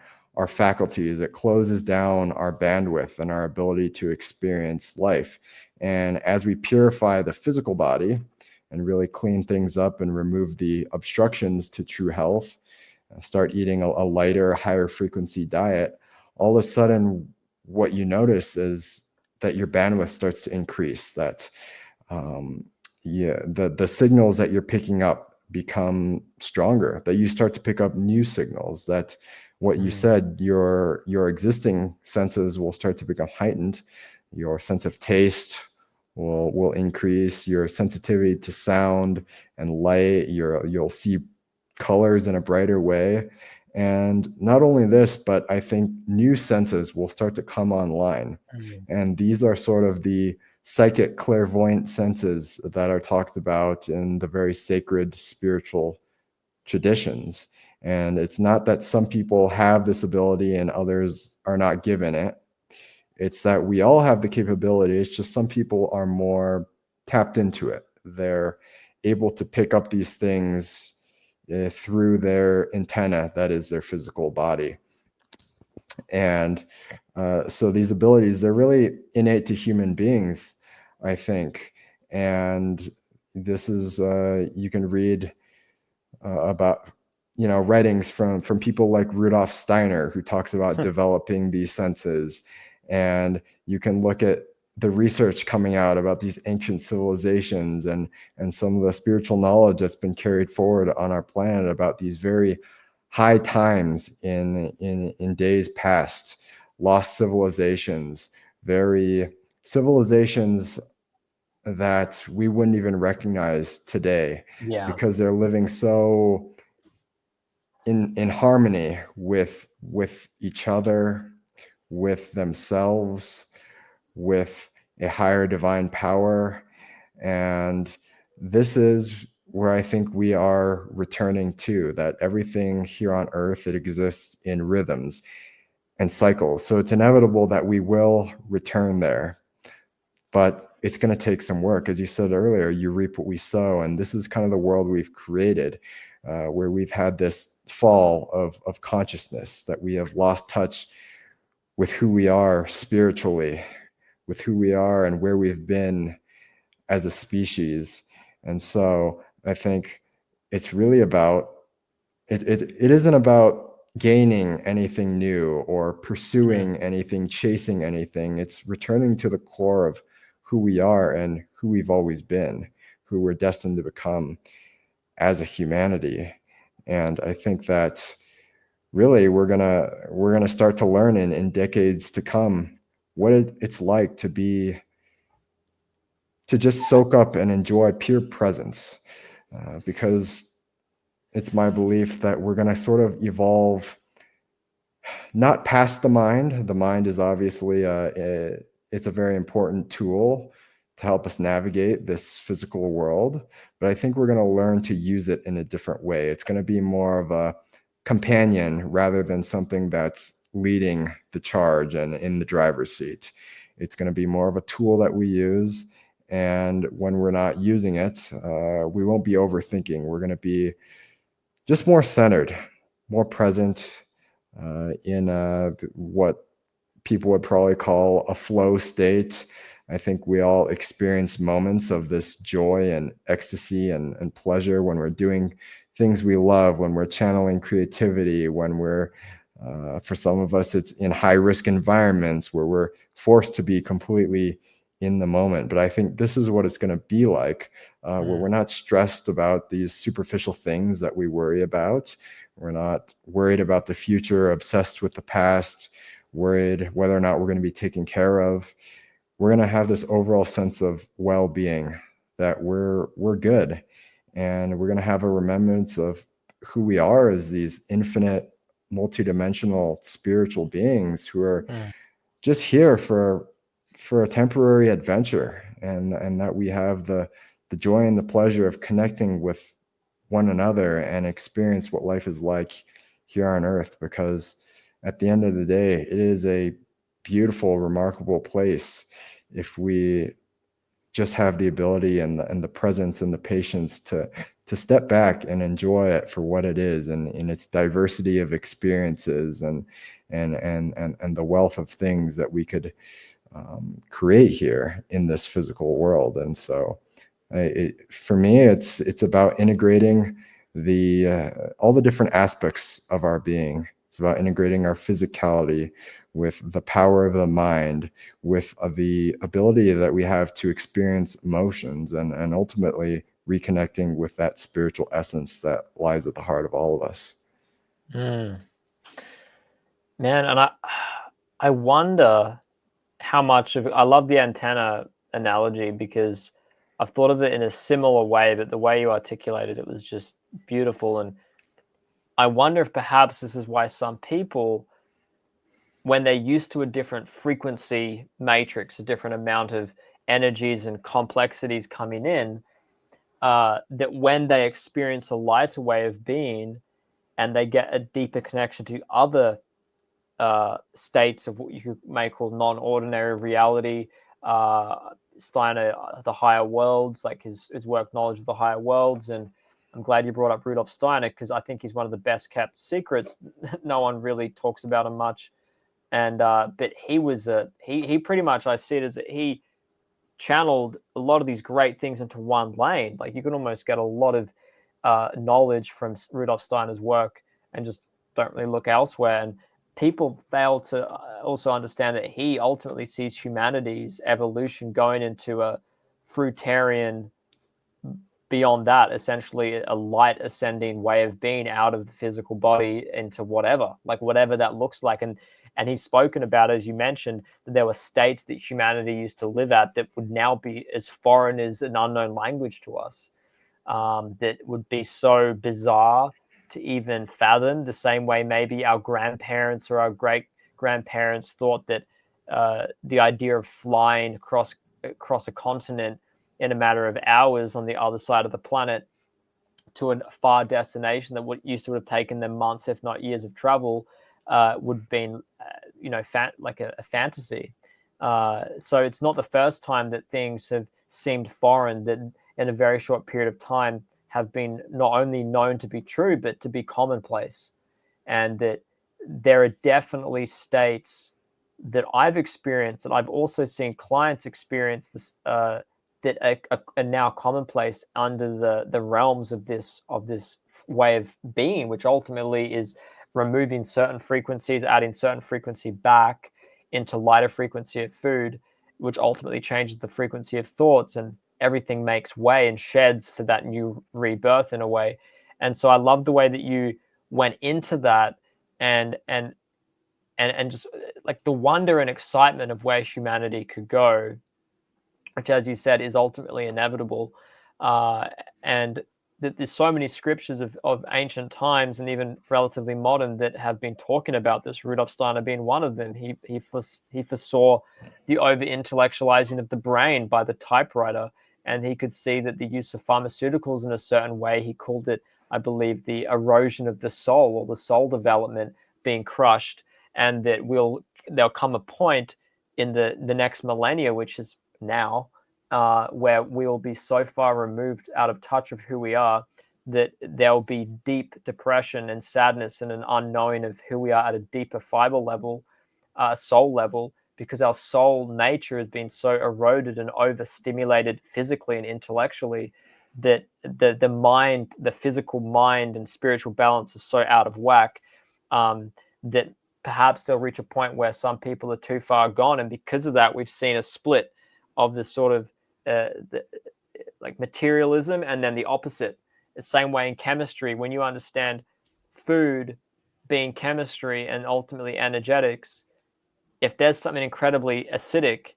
faculties. It closes down our bandwidth and our ability to experience life. And as we purify the physical body and really clean things up and remove the obstructions to true health, start eating a lighter, higher frequency diet, all of a sudden what you notice is that your bandwidth starts to increase, that the signals that you're picking up become stronger, that you start to pick up new signals, that what you said, your existing senses will start to become heightened, your sense of taste will increase, your sensitivity to sound and light, you'll see colors in a brighter way. And not only this, but I think new senses will start to come online. And these are sort of the psychic clairvoyant senses that are talked about in the very sacred spiritual traditions. And it's not that some people have this ability and others are not given it. It's that we all have the capability. It's just some people are more tapped into it. They're able to pick up these things through their antenna, that is their physical body. And so these abilities, they're really innate to human beings, I think. And this is, you can read about, writings from people like Rudolf Steiner, who talks about developing these senses. And you can look at the research coming out about these ancient civilizations and some of the spiritual knowledge that's been carried forward on our planet about these very high times in days past, lost civilizations, very civilizations that we wouldn't even recognize today, because they're living so in harmony with each other, with themselves, with a higher divine power. And this is where I think we are returning to, that everything here on earth, it exists in rhythms and cycles. So it's inevitable that we will return there. But it's going to take some work. As you said earlier, you reap what we sow. And this is kind of the world we've created, where we've had this fall of consciousness, that we have lost touch with who we are spiritually, with who we are and where we've been as a species. And so I think it's really about, it isn't about gaining anything new or pursuing anything, chasing anything. It's returning to the core of who we are and who we've always been, who we're destined to become as a humanity. And I think that really we're gonna start to learn in decades to come what it's like to just soak up and enjoy pure presence, because it's my belief that we're gonna sort of evolve not past the mind. The mind is obviously it's a very important tool to help us navigate this physical world, but I think we're going to learn to use it in a different way. It's going to be more of a companion rather than something that's leading the charge and in the driver's seat. It's going to be more of a tool that we use, and when we're not using it, we won't be overthinking. We're going to be just more centered, more present, in what people would probably call a flow state. I think we all experience moments of this joy and ecstasy and pleasure when we're doing things we love, when we're channeling creativity, when we're, for some of us, it's in high risk environments where we're forced to be completely in the moment. But I think this is what it's going to be like, where we're not stressed about these superficial things that we worry about. We're not worried about the future, obsessed with the past, worried whether or not we're going to be taken care of. We're going to have this overall sense of well-being, that we're good, and we're going to have a remembrance of who we are as these infinite, multidimensional spiritual beings who are just here for a temporary adventure, and that we have the joy and the pleasure of connecting with one another and experience what life is like here on earth. Because at the end of the day, it is a beautiful, remarkable place if we just have the ability and the presence and the patience to step back and enjoy it for what it is, and in its diversity of experiences and the wealth of things that we could create here in this physical world. And so for me, it's about integrating all the different aspects of our being It's about integrating our physicality with the power of the mind, with the ability that we have to experience emotions, and ultimately reconnecting with that spiritual essence that lies at the heart of all of us. Man, and I wonder how much of I love the antenna analogy, because I've thought of it in a similar way, but the way you articulated it was just beautiful. And I wonder if perhaps this is why some people, when they're used to a different frequency matrix, a different amount of energies and complexities coming in, that when they experience a lighter way of being and they get a deeper connection to other states of what you may call non-ordinary reality, Steiner, the higher worlds, like his work, Knowledge of the Higher Worlds. And I'm glad you brought up Rudolf Steiner, because I think he's one of the best kept secrets. No one really talks about him much. And but he was he pretty much, I see it as he channeled a lot of these great things into one lane. Like you can almost get a lot of knowledge from Rudolf Steiner's work and just don't really look elsewhere. And people fail to also understand that he ultimately sees humanity's evolution going into a fruitarian, beyond that, essentially a light ascending way of being out of the physical body into whatever that looks like. And he's spoken about, as you mentioned, that there were states that humanity used to live at that would now be as foreign as an unknown language to us, that would be so bizarre to even fathom, the same way maybe our grandparents or our great grandparents thought that the idea of flying across a continent in a matter of hours on the other side of the planet to a far destination that used to have taken them months, if not years of travel, would have been, like a fantasy. So it's not the first time that things have seemed foreign that in a very short period of time have been not only known to be true, but to be commonplace. And that there are definitely states that I've experienced, and I've also seen clients experience this, that are now commonplace under the realms of this way of being, which ultimately is removing certain frequencies, adding certain frequency back into lighter frequency of food, which ultimately changes the frequency of thoughts, and everything makes way and sheds for that new rebirth in a way. And so I love the way that you went into that, and just like the wonder and excitement of where humanity could go, which, as you said, is ultimately inevitable. And that there's so many scriptures of ancient times and even relatively modern that have been talking about this, Rudolf Steiner being one of them. He foresaw the over-intellectualizing of the brain by the typewriter, and he could see that the use of pharmaceuticals in a certain way, he called it, I believe, the erosion of the soul, or the soul development being crushed, and that there'll come a point in the next millennia, which is now, where we'll be so far removed out of touch of who we are that there'll be deep depression and sadness and an unknowing of who we are at a deeper fiber level, soul level, because our soul nature has been so eroded and overstimulated physically and intellectually that the mind, the physical mind and spiritual balance is so out of whack, that perhaps they'll reach a point where some people are too far gone. And because of that, we've seen a split of this sort of like materialism, and then the opposite. The same way in chemistry, when you understand food being chemistry and ultimately energetics, if there's something incredibly acidic,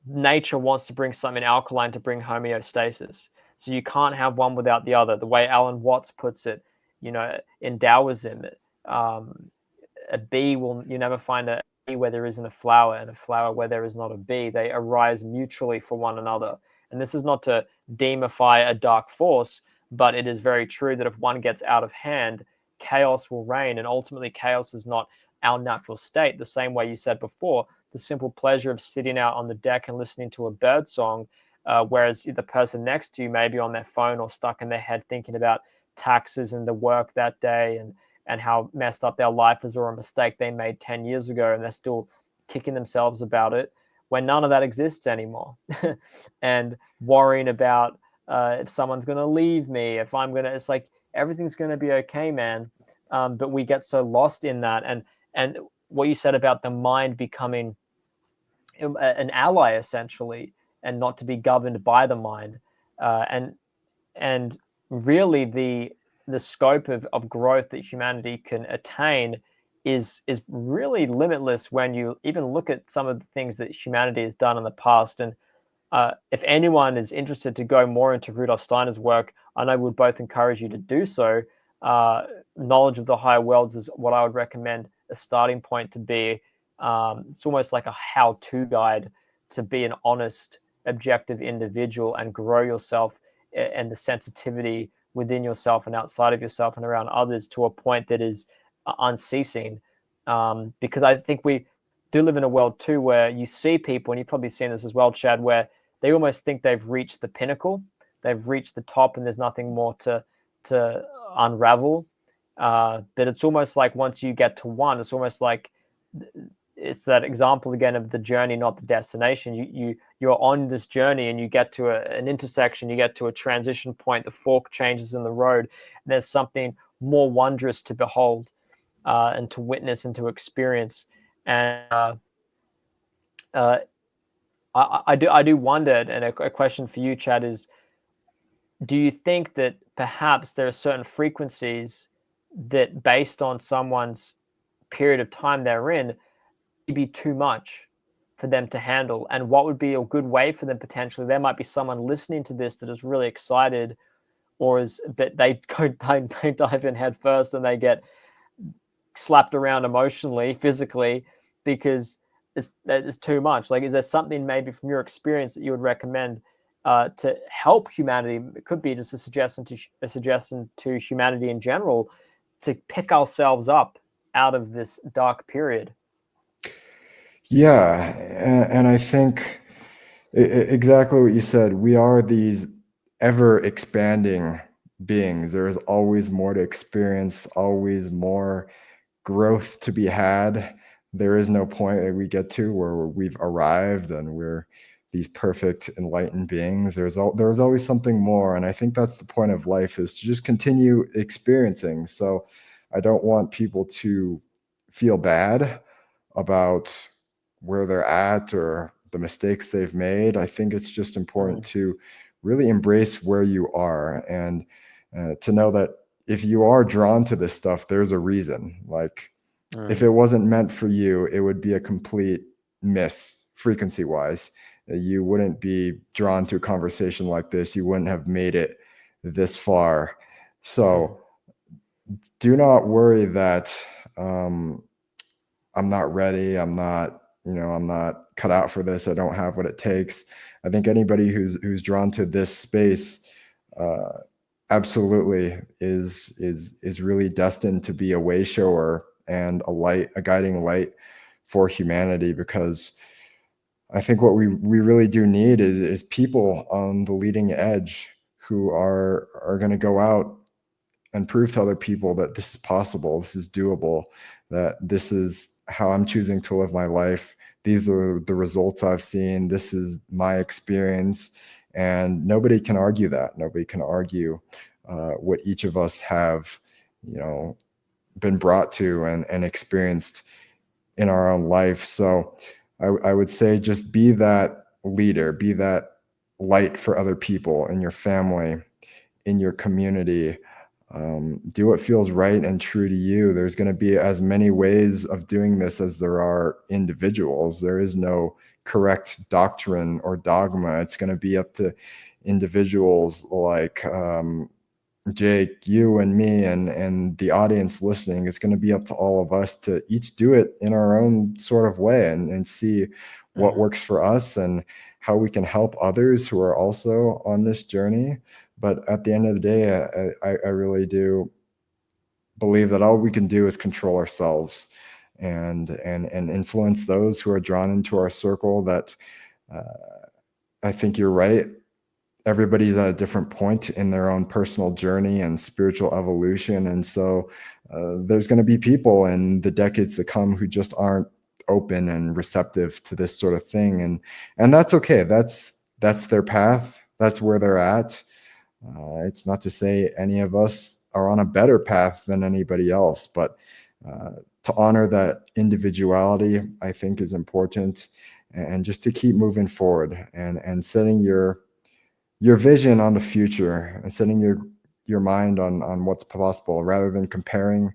nature wants to bring something alkaline to bring homeostasis. So you can't have one without the other. The way Alan Watts puts it, in Taoism, a bee you never find a bee where there isn't a flower, and a flower where there is not a bee. They arise mutually for one another. And this is not to demify a dark force, but it is very true that if one gets out of hand, chaos will reign. And ultimately, chaos is not our natural state. The same way you said before, the simple pleasure of sitting out on the deck and listening to a bird song, whereas the person next to you may be on their phone or stuck in their head thinking about taxes and the work that day, and how messed up their life is, or a mistake they made 10 years ago, and they're still kicking themselves about it, when none of that exists anymore. And worrying about if someone's going to leave me, if I'm going to, it's like, everything's going to be okay, man. but we get so lost in that. And what you said about the mind becoming an ally essentially, and not to be governed by the mind, and really the scope of growth that humanity can attain is really limitless when you even look at some of the things that humanity has done in the past. And if anyone is interested to go more into Rudolf Steiner's work, I know we'd both encourage you to do so. Knowledge of the Higher Worlds is what I would recommend a starting point to be. It's almost like a how-to guide to be an honest, objective individual and grow yourself and the sensitivity within yourself and outside of yourself and around others to a point that is unceasing. Because I think we do live in a world too where you see people, and you've probably seen this as well, Chad, where they almost think they've reached the pinnacle, they've reached the top, and there's nothing more to unravel. But it's almost like once you get to one, it's almost like it's that example again of the journey, not the destination. You're on this journey, and you get to an intersection, you get to a transition point, the fork changes in the road, and there's something more wondrous to behold and to witness and to experience. And I do wonder, and a question for you, Chad, is: do you think that perhaps there are certain frequencies that, based on someone's period of time they're in, may be too much for them to handle? And what would be a good way for them potentially? There might be someone listening to this that is really excited, but they dive in head first and they get slapped around emotionally, physically, because it's too much. Like, is there something maybe from your experience that you would recommend to help humanity? It could be just a suggestion to humanity in general to pick ourselves up out of this dark period. Yeah, and I think exactly what you said. We are these ever expanding beings. There is always more to experience, always more growth to be had. There is no point that we get to where we've arrived and we're these perfect enlightened beings. There's always something more, and I think that's the point of life, is to just continue experiencing. So I don't want people to feel bad about where they're at or the mistakes they've made. I think it's just important to really embrace where you are, and to know that if you are drawn to this stuff, there's a reason. Like, if it wasn't meant for you, it would be a complete miss frequency wise. You wouldn't be drawn to a conversation like this. You wouldn't have made it this far. So do not worry that I'm not ready. I'm not cut out for this. I don't have what it takes. I think anybody who's drawn to this space absolutely is really destined to be a way shower and a guiding light for humanity, because I think what we really do need is people on the leading edge who are going to go out and prove to other people that this is possible, this is doable, that this is how I'm choosing to live my life. These are the results I've seen. This is my experience. And nobody can argue that. Nobody can argue what each of us have, been brought to and experienced in our own life. So I would say just be that leader, be that light for other people in your family, in your community. Do what feels right and true to you. There's going to be as many ways of doing this as there are individuals. There is no correct doctrine or dogma. It's going to be up to individuals like Jake, you and me, and the audience listening. It's going to be up to all of us to each do it in our own sort of way and see what works for us and how we can help others who are also on this journey. But at the end of the day, I really do believe that all we can do is control ourselves and influence those who are drawn into our circle. That I think you're right. Everybody's at a different point in their own personal journey and spiritual evolution. And so there's going to be people in the decades to come who just aren't open and receptive to this sort of thing. And that's okay. That's their path. That's where they're at. It's not to say any of us are on a better path than anybody else. But to honor that individuality, I think, is important, and just to keep moving forward and setting your vision on the future and setting your mind on what's possible, rather than comparing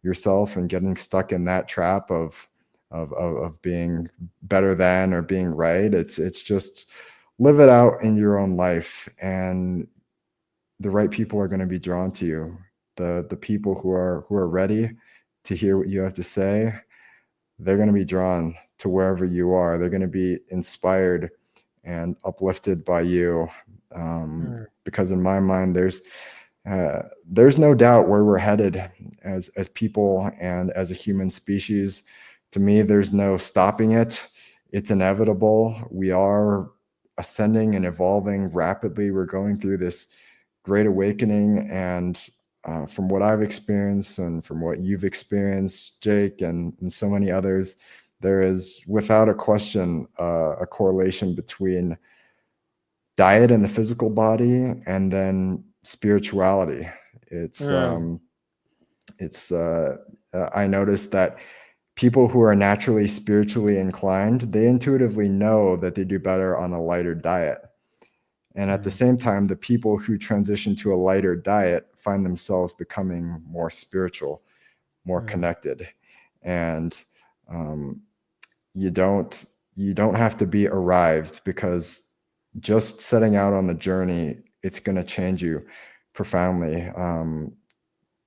yourself and getting stuck in that trap of being better than or being right. It's just live it out in your own life, and the right people are going to be drawn to you. The people who are ready to hear what you have to say, they're going to be drawn to wherever you are. They're going to be inspired and uplifted by you, because in my mind, there's no doubt where we're headed as people and as a human species. To me, there's no stopping it. It's inevitable. We are ascending and evolving rapidly. We're going through this great awakening, and from what I've experienced and from what you've experienced, Jake, and so many others, there is without a question a correlation between diet and the physical body, and then spirituality. It's I noticed that people who are naturally spiritually inclined, they intuitively know that they do better on a lighter diet. And at the same time, the people who transition to a lighter diet find themselves becoming more spiritual, more connected. And you don't have to be arrived, because just setting out on the journey, it's going to change you profoundly.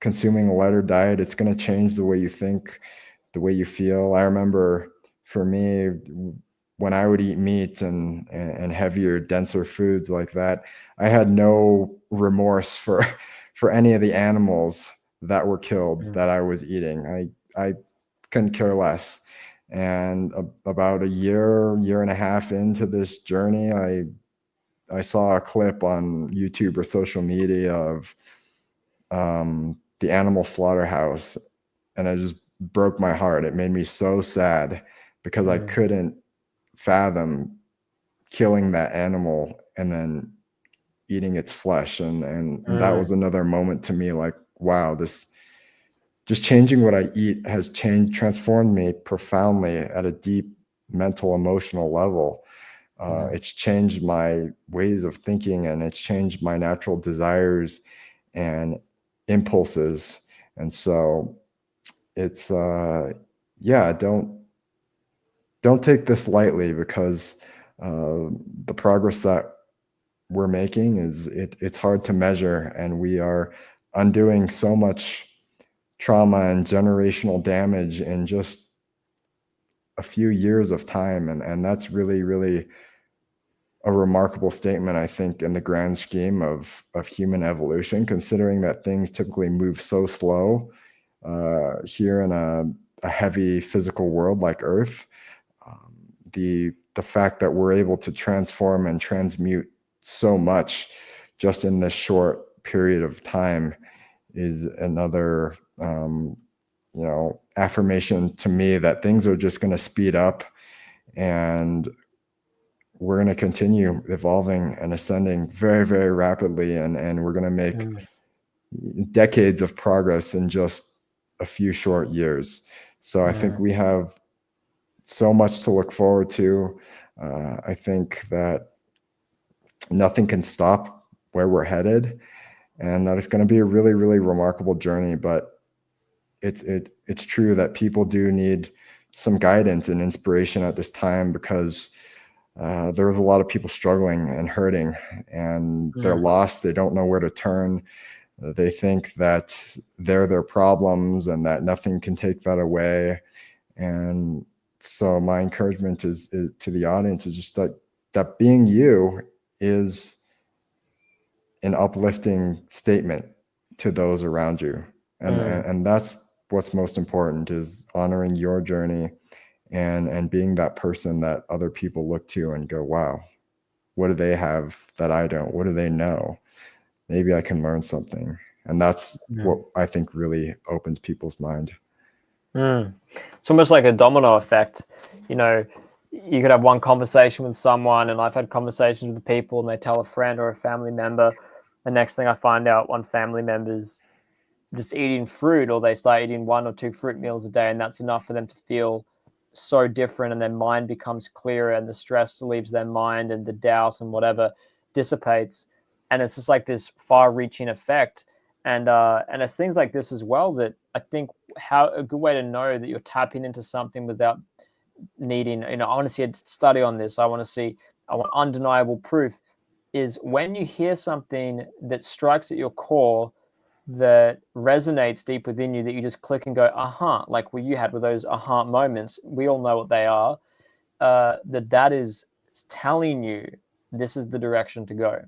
Consuming a lighter diet, it's going to change the way you think, the way you feel. I remember, for me, when I would eat meat and heavier, denser foods like that, I had no remorse for any of the animals that were killed that I was eating. I couldn't care less. And about a year and a half into this journey, I saw a clip on YouTube or social media of the animal slaughterhouse, and it just broke my heart. It made me so sad, because I couldn't fathom killing that animal and then eating its flesh. And that was another moment to me, like, wow, this just changing what I eat has transformed me profoundly at a deep mental, emotional level. It's changed my ways of thinking, and it's changed my natural desires and impulses. And so it's yeah, don't take this lightly, because the progress that we're making it's hard to measure, and we are undoing so much trauma and generational damage in just a few years of time. And that's really, really a remarkable statement, I think, in the grand scheme of human evolution, considering that things typically move so slow here in a heavy physical world like Earth. The fact that we're able to transform and transmute so much just in this short period of time is another affirmation to me that things are just going to speed up, and we're going to continue evolving and ascending very, very rapidly, and we're going to make decades of progress in just a few short years. So I think we have so much to look forward to. I think that nothing can stop where we're headed, and that it's going to be a really, really remarkable journey. But it's true that people do need some guidance and inspiration at this time, because there's a lot of people struggling and hurting, and they're lost. They don't know where to turn. They think that they're their problems and that nothing can take that away. And so my encouragement is to the audience is just that being you is an uplifting statement to those around you. And that's what's most important, is honoring your journey and being that person that other people look to and go, wow, what do they have that I don't? What do they know? Maybe I can learn something. And that's what I think really opens people's mind. It's almost like a domino effect. You could have one conversation with someone, and I've had conversations with people, and they tell a friend or a family member. The next thing I find out, one family member's just eating fruit, or they start eating 1 or 2 fruit meals a day, and that's enough for them to feel so different, and their mind becomes clearer, and the stress leaves their mind, and the doubt and whatever dissipates. And it's just like this far-reaching effect. And it's things like this as well that I think how a good way to know that you're tapping into something without needing, I want to see a study on this. I want undeniable proof, is when you hear something that strikes at your core, that resonates deep within you, that you just click and go, like what you had with those moments. We all know what they are. That is telling you this is the direction to go,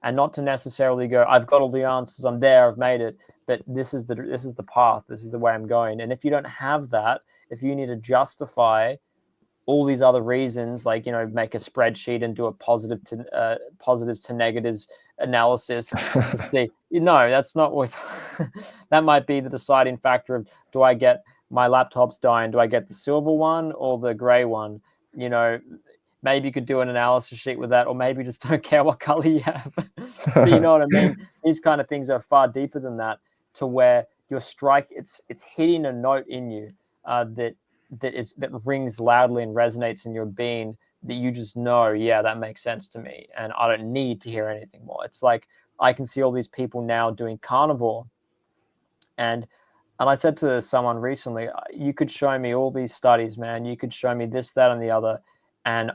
and not to necessarily go, I've got all the answers, I'm there, I've made it, but this is the path, this is the way I'm going. And if you don't have that, if you need to justify all these other reasons, like, make a spreadsheet and do a positives to negatives analysis to see, that's not what that might be the deciding factor of, do I get, my laptop's dying, do I get the silver one or the gray one? Maybe you could do an analysis sheet with that, or maybe just don't care what color you have. But you know what I mean? These kind of things are far deeper than that, to where your strike, it's hitting a note in you that rings loudly and resonates in your being, that you just know, yeah, that makes sense to me, and I don't need to hear anything more. It's like, I can see all these people now doing carnivore, and I said to someone recently, you could show me all these studies, man, you could show me this, that, and the other, and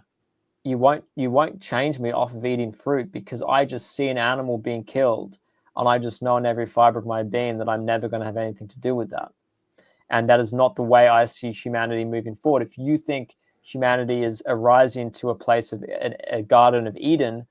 you won't change me off of eating fruit, because I just see an animal being killed, and I just know in every fiber of my being that I'm never going to have anything to do with that. And that is not the way I see humanity moving forward. If you think humanity is arising to a place of a Garden of Eden,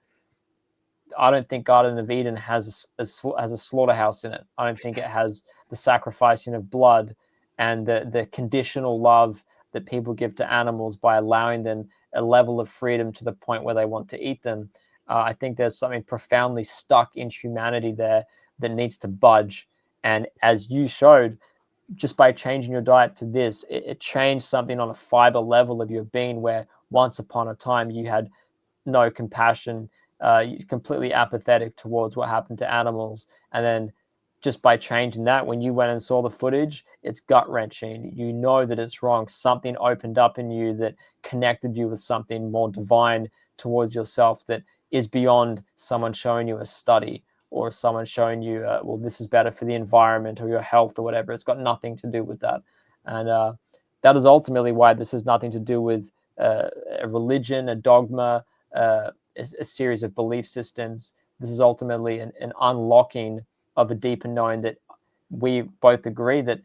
I don't think Garden of Eden has a slaughterhouse in it. I don't think it has the sacrificing of blood and the conditional love that people give to animals by allowing them a level of freedom to the point where they want to eat them. I think there's something profoundly stuck in humanity there that needs to budge. And as you showed, just by changing your diet to this, it changed something on a fiber level of your being, where once upon a time you had no compassion, completely apathetic towards what happened to animals. And then just by changing that, when you went and saw the footage, it's gut-wrenching. You know that it's wrong. Something opened up in you that connected you with something more divine towards yourself, that is beyond someone showing you a study, or someone showing you, well, this is better for the environment or your health or whatever. It's got nothing to do with that. And that is ultimately why this has nothing to do with a religion, a dogma, a series of belief systems. This is ultimately an unlocking of a deeper knowing that we both agree that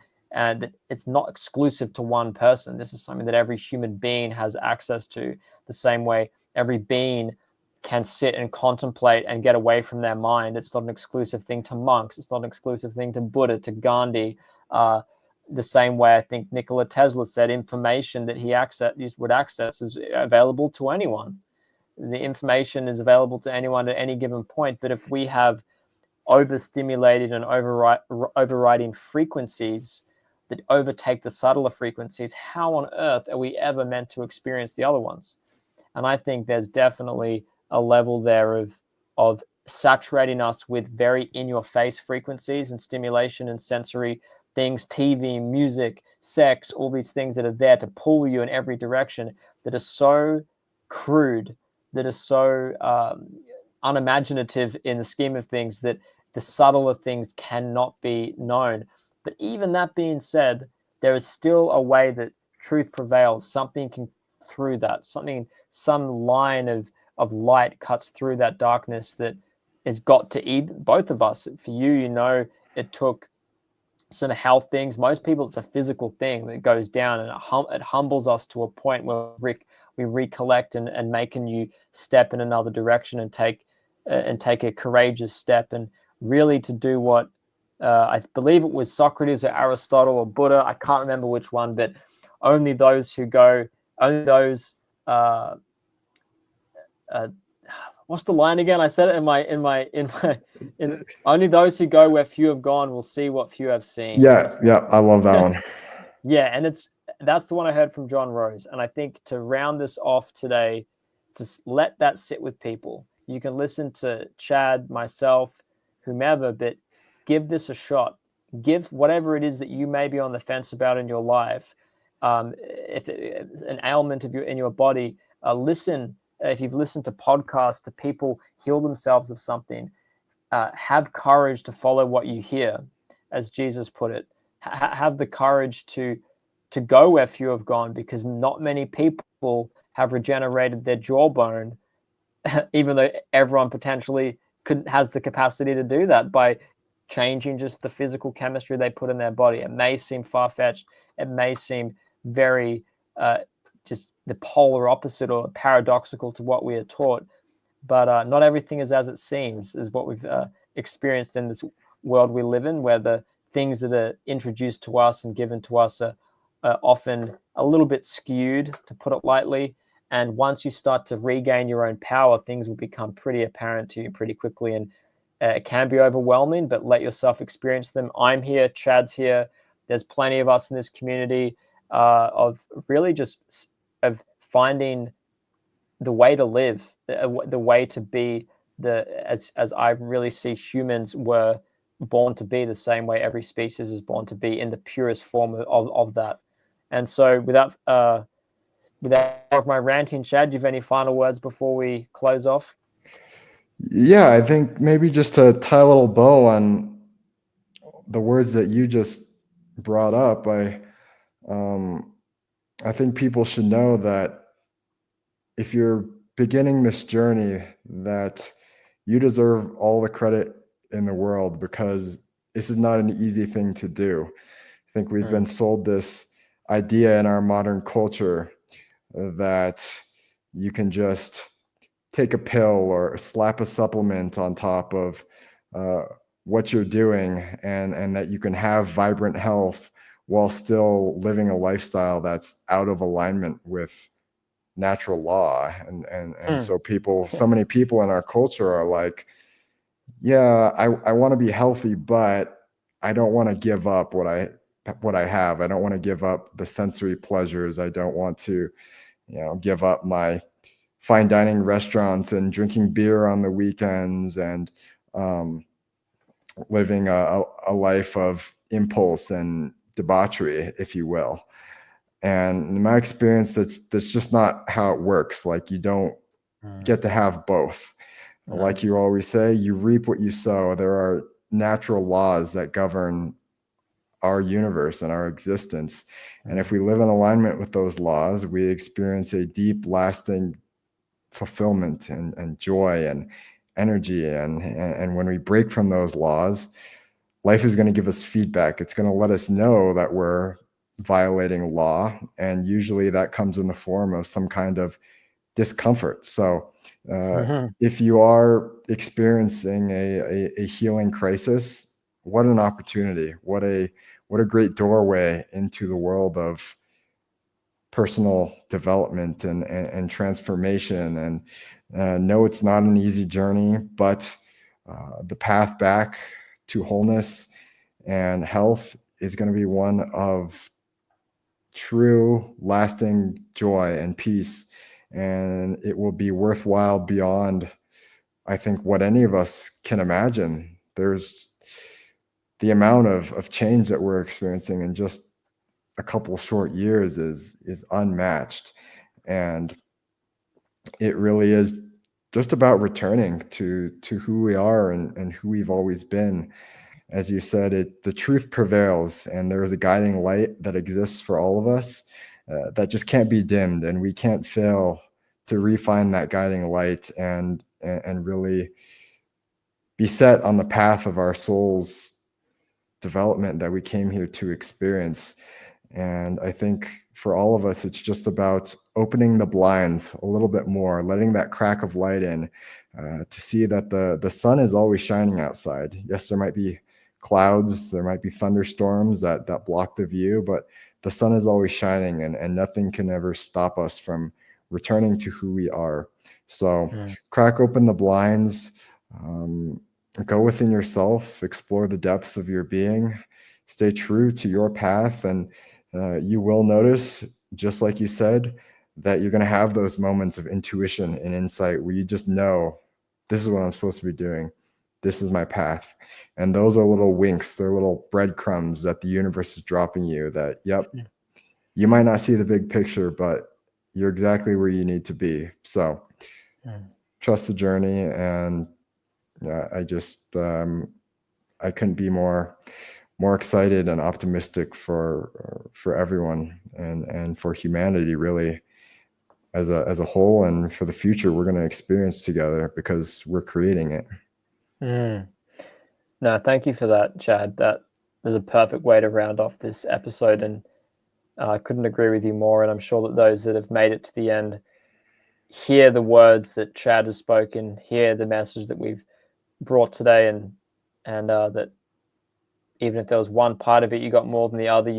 it's not exclusive to one person. This is something that every human being has access to, the same way every being can sit and contemplate and get away from their mind. It's not an exclusive thing to monks. It's not an exclusive thing to Buddha, to Gandhi. The same way I think Nikola Tesla said information that he would access is available to anyone. The information is available to anyone at any given point. But if we have overstimulated and overriding frequencies that overtake the subtler frequencies, how on earth are we ever meant to experience the other ones? And I think there's definitely a level there of saturating us with very in-your-face frequencies and stimulation and sensory things, TV, music, sex, all these things that are there to pull you in every direction, that are so crude, that are so unimaginative in the scheme of things, that the subtler things cannot be known. But even that being said, there is still a way that truth prevails. Something can through that, some line of light cuts through that darkness that has got to eat both of us. For you, it took some health things. Most people, it's a physical thing that goes down, and it humbles us to a point where we recollect and make a new step in another direction, and take a courageous step, and really to do what I believe it was Socrates or Aristotle or Buddha, I can't remember which one, but only those what's the line again? I said it in only those who go where few have gone will see what few have seen. Yeah, I love that one. Yeah, and that's the one I heard from John Rose. And I think to round this off today, to let that sit with people. You can listen to Chad, myself, whomever, but give this a shot. give whatever it is that you may be on the fence about in your life, if an ailment in your body, listen. If you've listened to podcasts to people heal themselves of something, have courage to follow what you hear, as Jesus put it. Have the courage to go where few have gone, because not many people have regenerated their jawbone, even though everyone potentially has the capacity to do that by changing just the physical chemistry they put in their body. It may seem far-fetched. It may seem very just the polar opposite or paradoxical to what we are taught. But not everything is as it seems, is what we've experienced in this world we live in, where the things that are introduced to us and given to us are often a little bit skewed, to put it lightly. And once you start to regain your own power, things will become pretty apparent to you pretty quickly. And it can be overwhelming, but let yourself experience them. I'm here, Chad's here. There's plenty of us in this community of really just of finding the way to live, the way to be, as I really see humans were born to be, the same way every species is born to be, in the purest form of that. And so without my ranting, Chad, do you have any final words before we close off? Yeah, I think maybe just to tie a little bow on the words that you just brought up, I think people should know that if you're beginning this journey, that you deserve all the credit in the world, because this is not an easy thing to do. I think we've been sold this idea in our modern culture that you can just take a pill or slap a supplement on top of what you're doing, and that you can have vibrant health while still living a lifestyle that's out of alignment with natural law. And so so many people in our culture are like, yeah, I want to be healthy, but I don't want to give up what I have. I don't want to give up the sensory pleasures. I don't want to, give up my fine dining restaurants and drinking beer on the weekends, and living a life of impulse and debauchery, if you will. And in my experience, that's just not how it works. Like, you don't get to have both. Like you always say, you reap what you sow. There are natural laws that govern our universe and our existence. And if we live in alignment with those laws, we experience a deep, lasting fulfillment and joy and energy. And when we break from those laws, life is going to give us feedback. It's going to let us know that we're violating law. And usually that comes in the form of some kind of discomfort. So if you are experiencing a healing crisis, what an opportunity. What a great doorway into the world of personal development and transformation. And no, it's not an easy journey, but the path back to wholeness and health is going to be one of true, lasting joy and peace. And it will be worthwhile beyond, I think, what any of us can imagine. There's the amount of change that we're experiencing in just a couple short years is unmatched. And it really is just about returning to who we are and who we've always been. As you said, the truth prevails, and there is a guiding light that exists for all of us that just can't be dimmed, and we can't fail to refine that guiding light and really be set on the path of our soul's development that we came here to experience. And I think for all of us, it's just about opening the blinds a little bit more, letting that crack of light in, to see that the sun is always shining outside. Yes, there might be clouds, there might be thunderstorms that block the view, but the sun is always shining, and nothing can ever stop us from returning to who we are. So crack open the blinds, go within yourself, explore the depths of your being, stay true to your path, and you will notice, just like you said, that you're going to have those moments of intuition and insight where you just know, this is what I'm supposed to be doing. this is my path. And those are little winks, they're little breadcrumbs that the universe is dropping you that, yep, you might not see the big picture, but you're exactly where you need to be. So trust the journey. And I just, I couldn't be more excited and optimistic for everyone and for humanity, really, as a whole, and for the future we're going to experience together because we're creating it. No, thank you for that, Chad. That is a perfect way to round off this episode, and I couldn't agree with you more. And I'm sure that those that have made it to the end hear the words that Chad has spoken, hear the message that we've brought today, and that even if there was one part of it you got more than the other,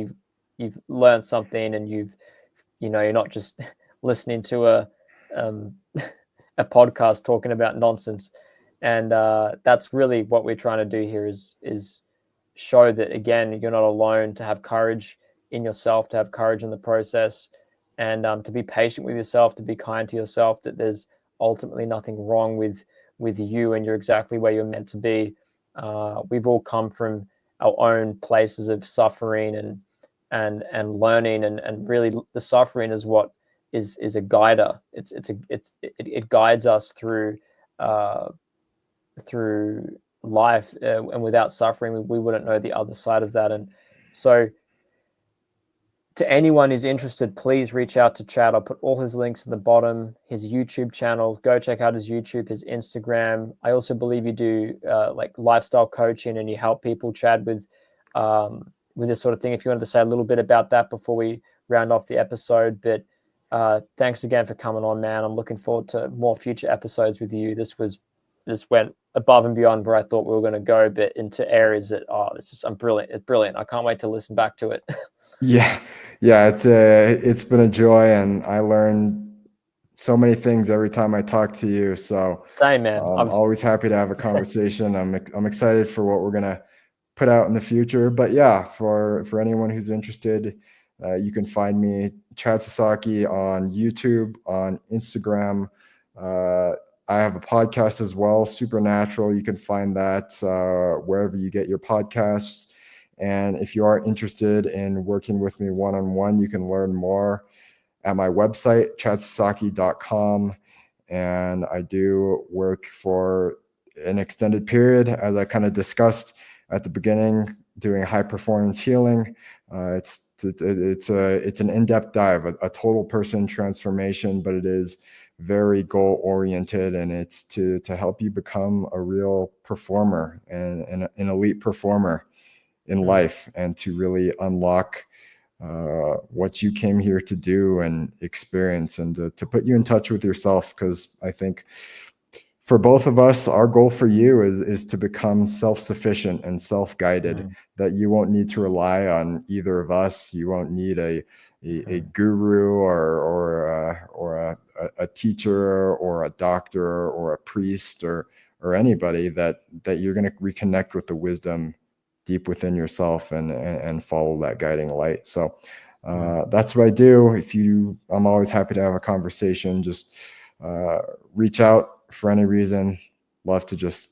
you've learned something, and you're not just listening to a podcast talking about nonsense. And that's really what we're trying to do here is show that, again, you're not alone, to have courage in yourself, to have courage in the process, and to be patient with yourself, to be kind to yourself, that there's ultimately nothing wrong with you, and you're exactly where you're meant to be. We've all come from our own places of suffering and learning, and really the suffering is what is a guider. It guides us through life, and without suffering we wouldn't know the other side of that. And so, to anyone who's interested, please reach out to Chad. I'll put all his links in the bottom. His YouTube channel, go check out his YouTube, his Instagram. I also believe you do like lifestyle coaching, and you help people, Chad, with this sort of thing. If you wanted to say a little bit about that before we round off the episode. But thanks again for coming on, man. I'm looking forward to more future episodes with you. This went above and beyond where I thought we were going to go, but into areas that, I'm brilliant. It's brilliant. I can't wait to listen back to it. Yeah, it's been a joy, and I learned so many things every time I talk to you. So same, man. I'm always happy to have a conversation. I'm excited for what we're gonna put out in the future. But yeah, for anyone who's interested, you can find me, Chad Sasaki, on YouTube, on Instagram. I have a podcast as well, Supernatural. You can find that wherever you get your podcasts. And if you are interested in working with me one-on-one, you can learn more at my website, chadsasaki.com. And I do work for an extended period, as I kind of discussed at the beginning, doing high performance healing. It's an in-depth dive, a total person transformation, but it is very goal oriented, and it's to help you become a real performer and an elite performer in life, and to really unlock what you came here to do and experience, and to put you in touch with yourself. Because I think for both of us, our goal for you is to become self-sufficient and self-guided, that you won't need to rely on either of us. You won't need a guru or a teacher or a doctor or a priest or anybody, that you're going to reconnect with the wisdom deep within yourself and follow that guiding light. So that's what I do. I'm always happy to have a conversation. Just reach out for any reason. Love to just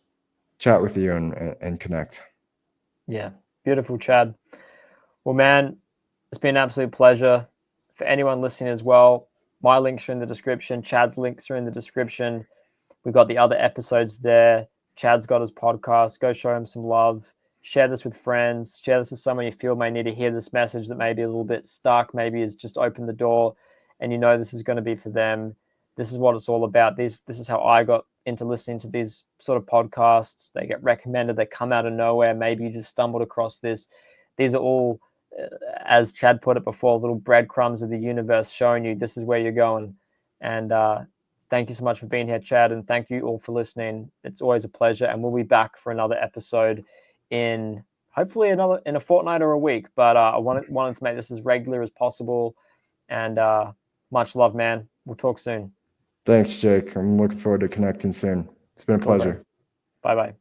chat with you and connect. Yeah, beautiful, Chad. Well, man, it's been an absolute pleasure. For anyone listening as well, my links are in the description. Chad's links are in the description. We've got the other episodes there. Chad's got his podcast. Go show him some love. Share this with friends. Share this with someone you feel may need to hear this message, that may be a little bit stuck, maybe has just opened the door, and you know this is going to be for them. This is what it's all about. This is how I got into listening to these sort of podcasts. They get recommended. They come out of nowhere. Maybe you just stumbled across this. These are all, as Chad put it before, little breadcrumbs of the universe showing you this is where you're going. And thank you so much for being here, Chad, and thank you all for listening. It's always a pleasure, and we'll be back for another episode in hopefully in a fortnight or a week. But I wanted to make this as regular as possible. And much love, man. We'll talk soon. Thanks, Jake. I'm looking forward to connecting soon. It's been a pleasure. Bye-bye.